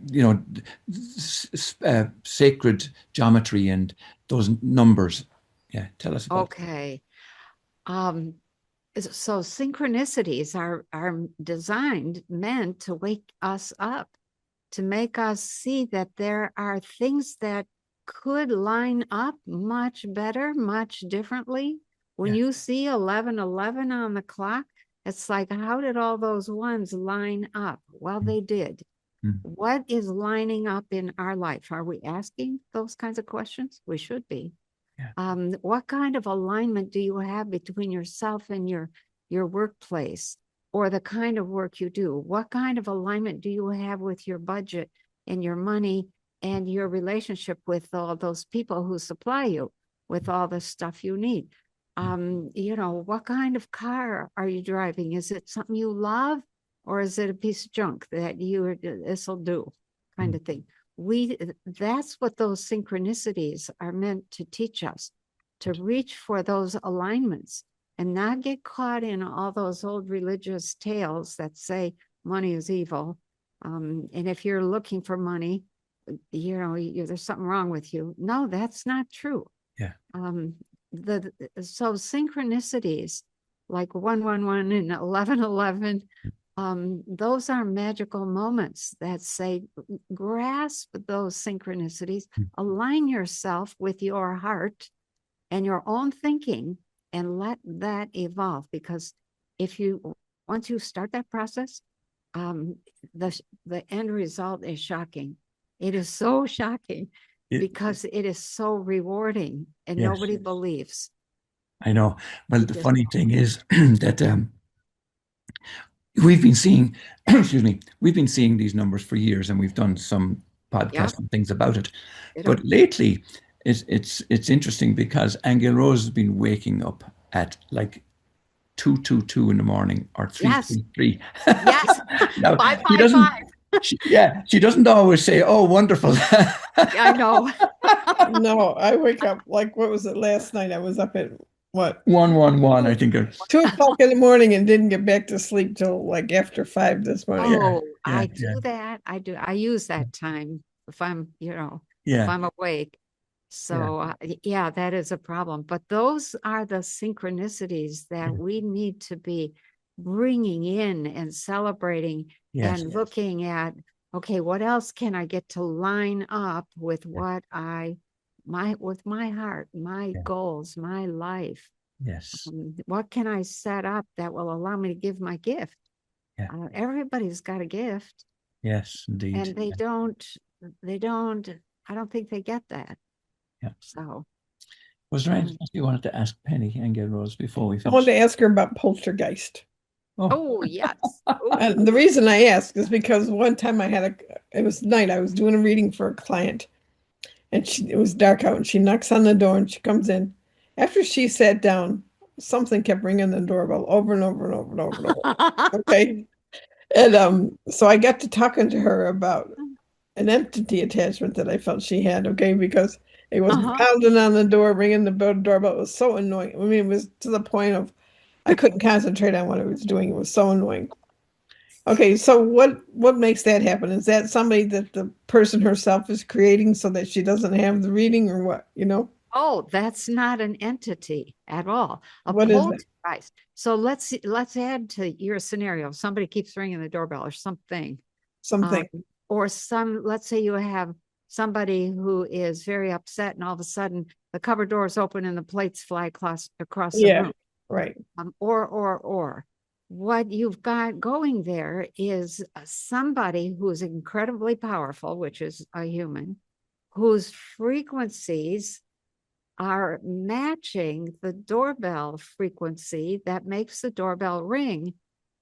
sacred geometry and those numbers. Yeah, tell us about it. Okay. So synchronicities are designed, meant to wake us up, to make us see that there are things that could line up much better, much differently. When you see 11:11 on the clock, it's like, how did all those ones line up? Well, they did. What is lining up in our life? Are we asking those kinds of questions? We should be. What kind of alignment do you have between yourself and your workplace, or the kind of work you do? What kind of alignment do you have with your budget and your money and your relationship with all those people who supply you with all the stuff you need? What kind of car are you driving? Is it something you love, or is it a piece of junk that this'll do kind of thing? That's what those synchronicities are meant to teach us, to reach for those alignments and not get caught in all those old religious tales that say money is evil. And if you're looking for money, there's something wrong with you. No, that's not true. Yeah. So synchronicities like 111 and 11:11, those are magical moments that say, grasp those synchronicities, align yourself with your heart and your own thinking, and let that evolve. Because once you start that process, the end result is shocking. It is so shocking because it is so rewarding, and nobody believes. I know. Well, the funny thing is that we've been seeing, we've been seeing these numbers for years, and we've done some podcasts and things about it. But lately, it's interesting because Aingeal Rose has been waking up at like 2:22 in the morning, or 3:33. Yes. Now, 555. She doesn't always say, "Oh, wonderful." I know. No, I wake up like, what was it last night? I was up at what? 1:11, I think. 2:00 in the morning and didn't get back to sleep till like after 5 this morning. Oh, I do that. I do. I use that time if I'm, if I'm awake. So that is a problem. But those are the synchronicities that we need to be bringing in and celebrating and looking at. Okay, what else can I get to line up with what with my heart, my goals, my life? Yes. What can I set up that will allow me to give my gift? Everybody's got a gift. Yes, indeed. And they don't, I don't think they get that. Yeah. So. Was there anything else you wanted to ask Penny Aingeal Rose before we finish? I wanted to ask her about Poltergeist. Oh, yes. And the reason I ask is because one time it was night, I was doing a reading for a client, and it was dark out, and she knocks on the door and she comes in. After she sat down, something kept ringing the doorbell over and over and over and over and over. Okay. And so I got to talking to her about an entity attachment that I felt she had, okay, because it was pounding on the door, ringing the doorbell. It was so annoying. I mean, it was to the point of I couldn't concentrate on what I was doing. It was so annoying. Okay, so what makes that happen? Is that somebody that the person herself is creating so that she doesn't have the reading, or what, Oh, that's not an entity at all. A What is it? poltergeist. So let's add to your scenario. Somebody keeps ringing the doorbell or something. Something. Or let's say you have somebody who is very upset and all of a sudden the cupboard doors open and the plates fly across the Yeah, room. right. Or what you've got going there is somebody who's incredibly powerful, which is a human, whose frequencies are matching the doorbell frequency that makes the doorbell ring.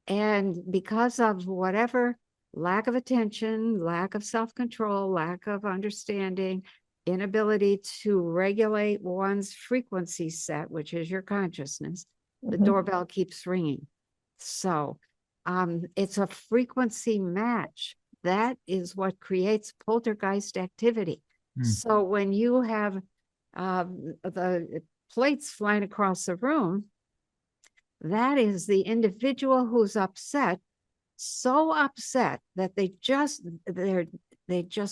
And because of whatever lack of attention, lack of self-control, lack of understanding, inability to regulate one's frequency set, which is your consciousness, the Mhm. doorbell keeps ringing. So it's a frequency match. That is what creates poltergeist activity. So when you have the plates flying across the room, that is the individual who's upset, so upset that they just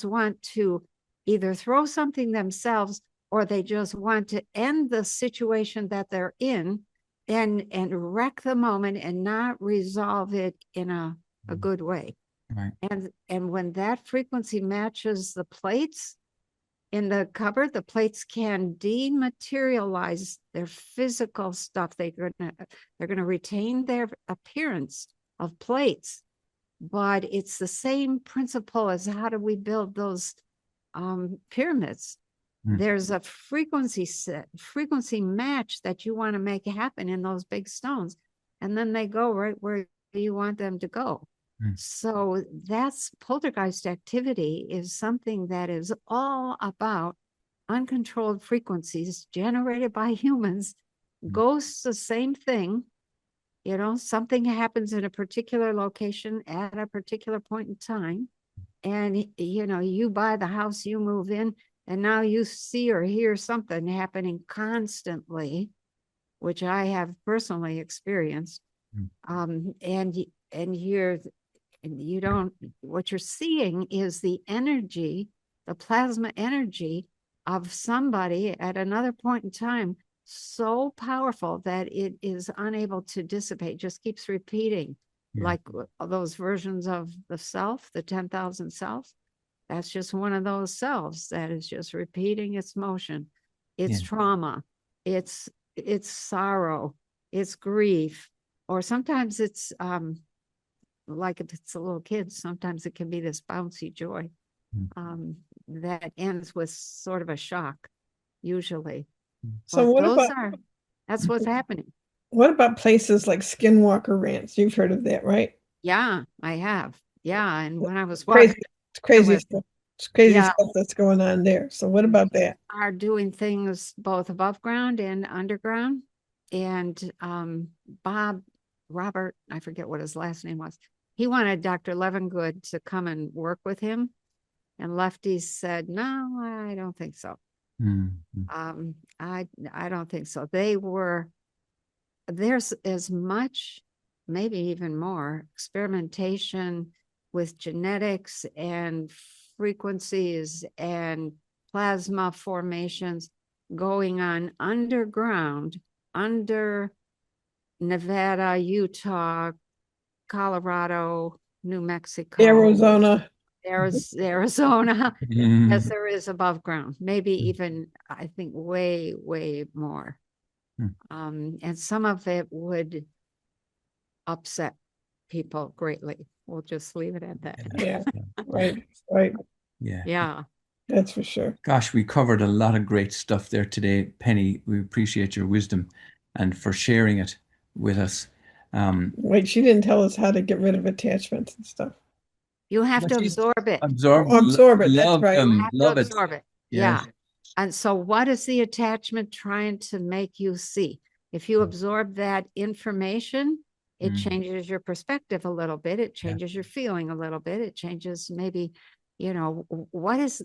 want to either throw something themselves or they just want to end the situation that they're in and wreck the moment and not resolve it in a good way. Right. And when that frequency matches the plates in the cupboard, the plates can dematerialize their physical stuff. They're gonna retain their appearance of plates, but it's the same principle as how do we build those pyramids. There's a frequency match that you want to make happen in those big stones, and then they go right where you want them to go. So that's poltergeist activity is something that is all about uncontrolled frequencies generated by humans. Ghosts, the same thing. You know, something happens in a particular location at a particular point in time. And, you know, you buy the house, you move in, and now you see or hear something happening constantly, which I have personally experienced. You don't, what you're seeing is the energy, the plasma energy of somebody at another point in time, so powerful that it is unable to dissipate, just keeps repeating. Like those versions of the self, the 10,000 selves. That's just one of those selves that is just repeating its motion. It's trauma, it's sorrow, it's grief, or sometimes it's like if it's a little kid, sometimes it can be this bouncy joy that ends with sort of a shock, usually. So That's what's happening. What about places like Skinwalker Ranch? You've heard of that, right? Yeah, I have. Yeah, and when I was walking, crazy stuff. It's crazy stuff that's going on there. So what about that? Are doing things both above ground and underground. And Robert, I forget what his last name was. He wanted Dr. Levengood to come and work with him. And Lefty said, no, I don't think so. I don't think so. There's as much, maybe even more, experimentation with genetics and frequencies and plasma formations going on underground, under Nevada, Utah, Colorado, New Mexico, Arizona, as there is above ground, maybe even, I think, way, way more. And some of it would upset people greatly. We'll just leave it at that. Yeah, right. Yeah. That's for sure. Gosh, we covered a lot of great stuff there today, Penny. We appreciate your wisdom and for sharing it with us. Wait, she didn't tell us how to get rid of attachments and stuff. You have to absorb it. Absorb it. That's right. You have to absorb it. Yeah. And so what is the attachment trying to make you see? If you absorb that information, it changes your perspective a little bit. It changes your feeling a little bit. It changes maybe, you know,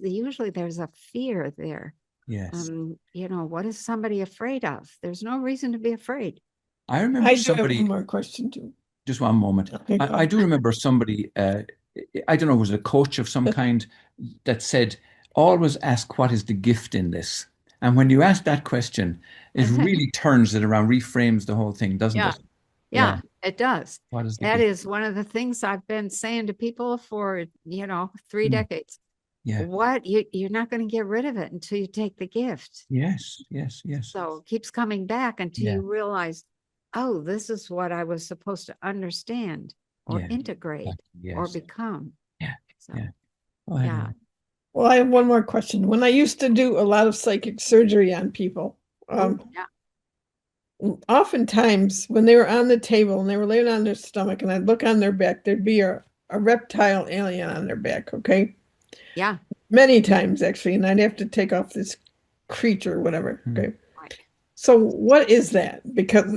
usually there's a fear there. Yes. Mm-hmm. You know, what is somebody afraid of? There's no reason to be afraid. I remember somebody. Have one more question too. Just one moment. Okay, I do remember somebody, I don't know, was it a coach of some kind that said, always ask what is the gift in this? And when you ask that question, it really turns it around, reframes the whole thing, doesn't it? Yeah, it does. What is the That gift? is one of the things I've been saying to people for, 3 Mm. decades. Yeah. What you're not going to get rid of it until you take the gift. Yes, yes, yes. So it keeps coming back until Yeah. you realize, oh, this is what I was supposed to understand or Yeah. integrate or Yes. become. Yeah. So, Yeah. Oh, I yeah. know. Well, I have one more question. When I used to do a lot of psychic surgery on people, Oh, yeah. oftentimes when they were on the table and they were laying on their stomach and I'd look on their back, there'd be a reptile alien on their back, okay? Yeah. Many times actually, and I'd have to take off this creature or whatever, okay? Right. So what is that? Because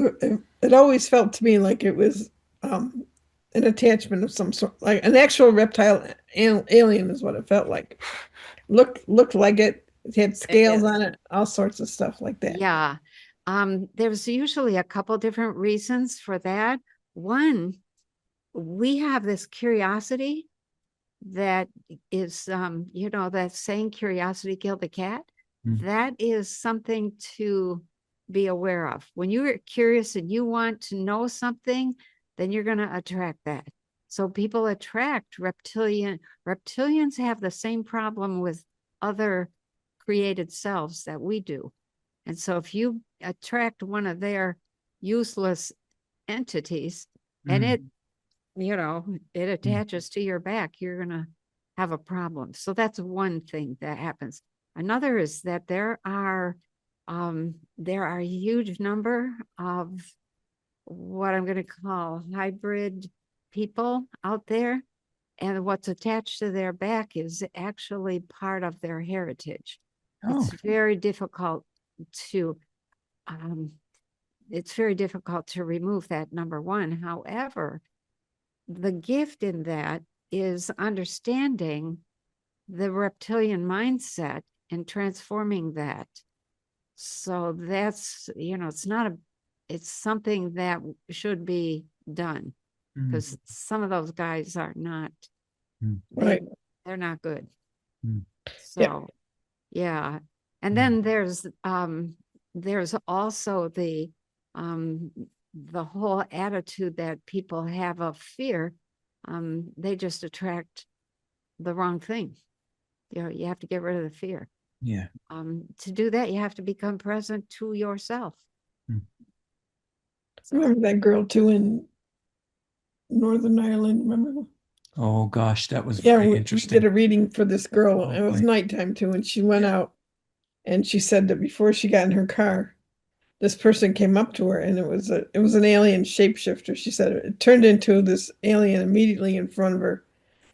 it always felt to me like it was an attachment of some sort, like an actual reptile alien is what it felt like. Looked like it. It had scales is. on it, all sorts of stuff like that. Yeah. There's usually a couple different reasons for that. One, we have this curiosity that is, that saying curiosity killed the cat. That is something to be aware of. When you're curious and you want to know something, then you're going to attract that. So people attract reptilian. Reptilians have the same problem with other created selves that we do. And so if you attract one of their useless entities and it attaches to your back, you're going to have a problem. So that's one thing that happens. Another is that there are a huge number of what I'm going to call hybrid people out there. And what's attached to their back is actually part of their heritage. Oh. It's very difficult to remove that, number one. However, the gift in that is understanding the reptilian mindset and transforming that. So that's, it's something that should be done because some of those guys are not, Right. they're not good. Yeah. So, yeah. And then there's also the whole attitude that people have of fear. They just attract the wrong thing. You have to get rid of the fear. Yeah. To do that, you have to become present to yourself. So, Remember that girl too in Northern Ireland? Remember? Oh gosh, that was Yeah, very we interesting. did a reading for this girl. Oh, It was boy. nighttime too, and she went out and she said that before she got in her car, this person came up to her and it was an alien shapeshifter. She said it turned into this alien immediately in front of her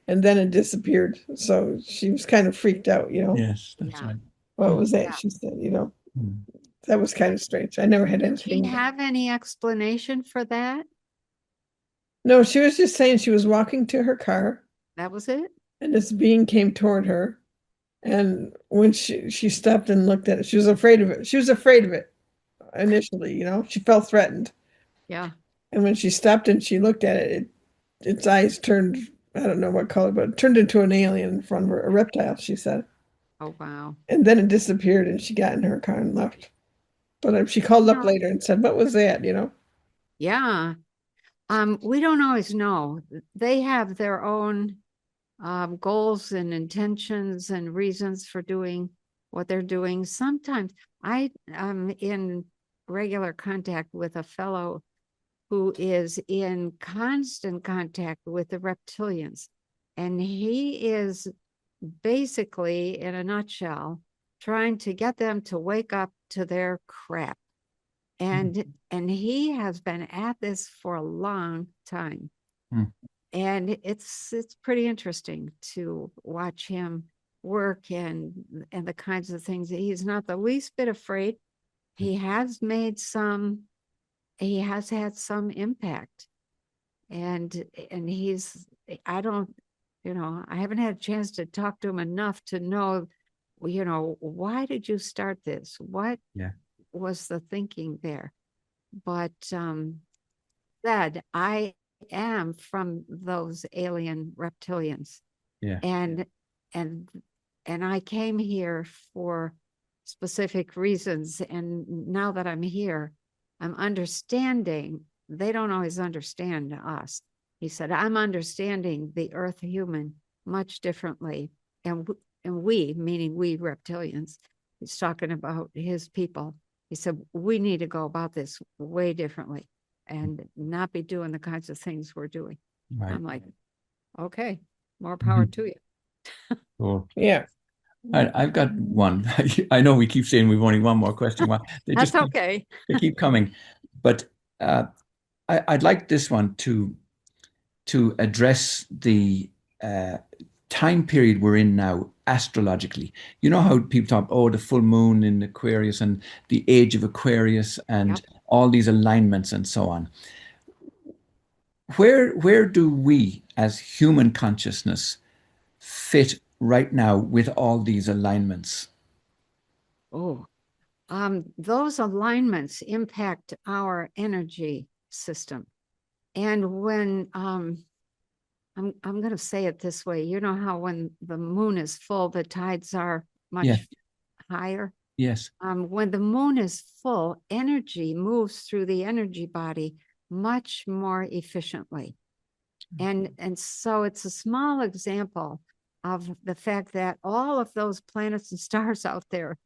and then it disappeared. So she was kind of freaked out, Yes, that's Yeah. right. What was that? Yeah. She said, Hmm. that was kind of strange. I never had do anything. you have any explanation for that? No, she was just saying she was walking to her car That was it? and this being came toward her. And when she stopped and looked at it, she was afraid of it. She was afraid of it initially, she felt threatened. Yeah. And when she stopped and she looked at it, its eyes turned, I don't know what color, but it turned into an alien in front of her, a reptile, she said. Oh, wow. And then it disappeared and she got in her car and left. But she called up later and said, what was that, Yeah. We don't always know. They have their own goals and intentions and reasons for doing what they're doing. Sometimes I am in regular contact with a fellow who is in constant contact with the reptilians. And he is basically, in a nutshell, trying to get them to wake up to their crap. And he has been at this for a long time. And it's pretty interesting to watch him work and the kinds of things. He's not the least bit afraid. He has had some impact. And I haven't had a chance to talk to him enough to know, why did you start this? What was the thinking there? But said, I am from those alien reptilians. Yeah. And I came here for specific reasons. And now that I'm here, I'm understanding. They don't always understand us. He said, I'm understanding the Earth human much differently. And we, meaning we reptilians, he's talking about his people. He said, we need to go about this way differently and not be doing the kinds of things we're doing. Right. I'm like, okay, more power to you. Cool. Yeah. I've got one. I know we keep saying we've only one more question. They That's just okay. they keep coming. But I'd like this one to address the time period we're in now astrologically. You know how people talk, oh, the full moon in Aquarius and the age of Aquarius and Yep. all these alignments and so on. Where do we as human consciousness fit right now with all these alignments? Oh, those alignments impact our energy system. And when I'm going to say it this way, you know how when the moon is full, the tides are much Yes. higher. Yes. When the moon is full, energy moves through the energy body much more efficiently. And so it's a small example of the fact that all of those planets and stars out there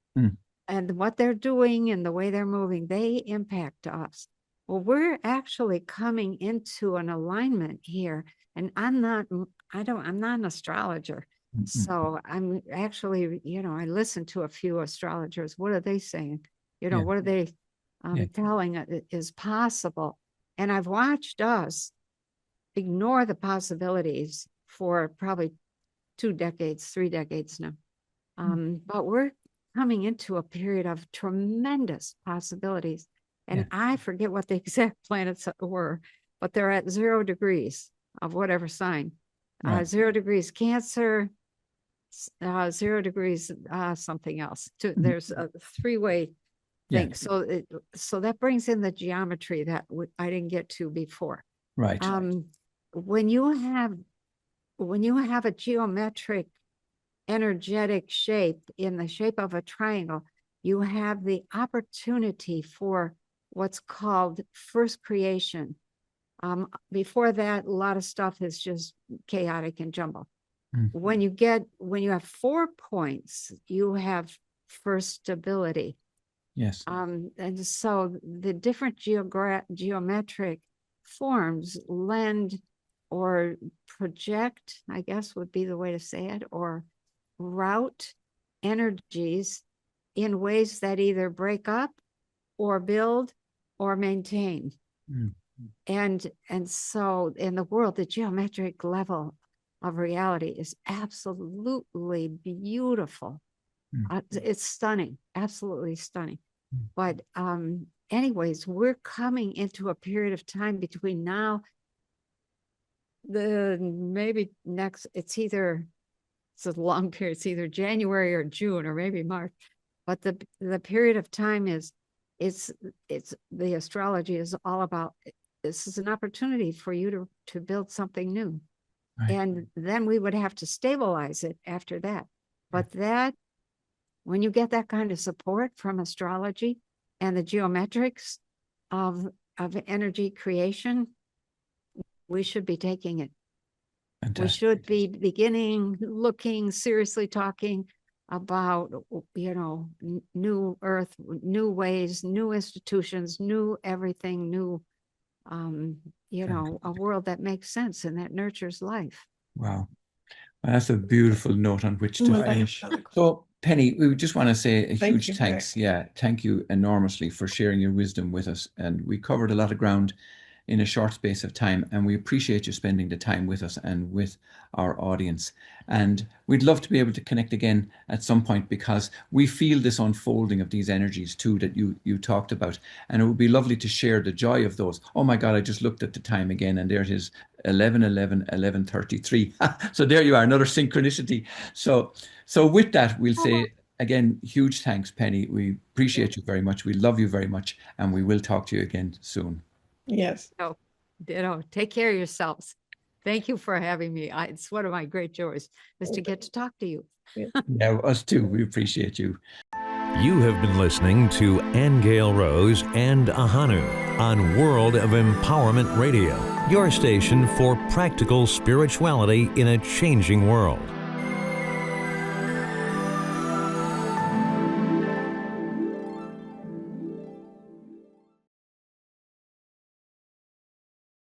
and what they're doing and the way they're moving, they impact us. Well, we're actually coming into an alignment here. And I'm not an astrologer. So I'm actually, I listen to a few astrologers. What are they saying? Yeah. What are they Yeah. telling it is possible? And I've watched us ignore the possibilities for probably 2 decades, 3 decades now. But we're coming into a period of tremendous possibilities. And I forget what the exact planets were, but they're at 0 degrees of whatever sign. Right. 0 degrees Cancer, 0 degrees something else. There's a 3-way thing. Yeah. So that brings in the geometry that I didn't get to before. Right. When you have a geometric energetic shape in the shape of a triangle, you have the opportunity for what's called first creation. Before that, a lot of stuff is just chaotic and jumbled. When you have 4 points, you have first stability. Yes. And so the different geometric forms lend or project, I guess would be the way to say it, or route energies in ways that either break up or build or maintain. And so in the world, the geometric level of reality is absolutely beautiful. It's stunning, absolutely stunning. But anyways, we're coming into a period of time between now, maybe next, it's a long period, it's either January or June or maybe March. But the period of time it's the astrology is all about, this is an opportunity for you to build something new. Right. And then we would have to stabilize it after that. But when you get that kind of support from astrology and the geometrics of energy creation, we should be taking it. Fantastic. We should be looking, seriously talking about, new earth, new ways, new institutions, new everything, new, a world that makes sense and that nurtures life. Wow. Well, that's a beautiful note on which to finish. So, Penny, we just want to say a huge thanks. Yeah, thank you enormously for sharing your wisdom with us. And we covered a lot of ground in a short space of time, and we appreciate you spending the time with us and with our audience. And we'd love to be able to connect again at some point, because we feel this unfolding of these energies too that you talked about, and it would be lovely to share the joy of those. Oh my God, I just looked at the time again, and there it is, 11:33. So there you are, another synchronicity. So with that, we'll say again, huge thanks, Penny. We appreciate you very much. We love you very much, and we will talk to you again soon. Yes. Ditto. Take care of yourselves. Thank you for having me. It's one of my great joys is to get to talk to you. Yeah, us too. We appreciate you. You have been listening to Aingeal Rose and Ahonu on World of Empowerment Radio, your station for practical spirituality in a changing world.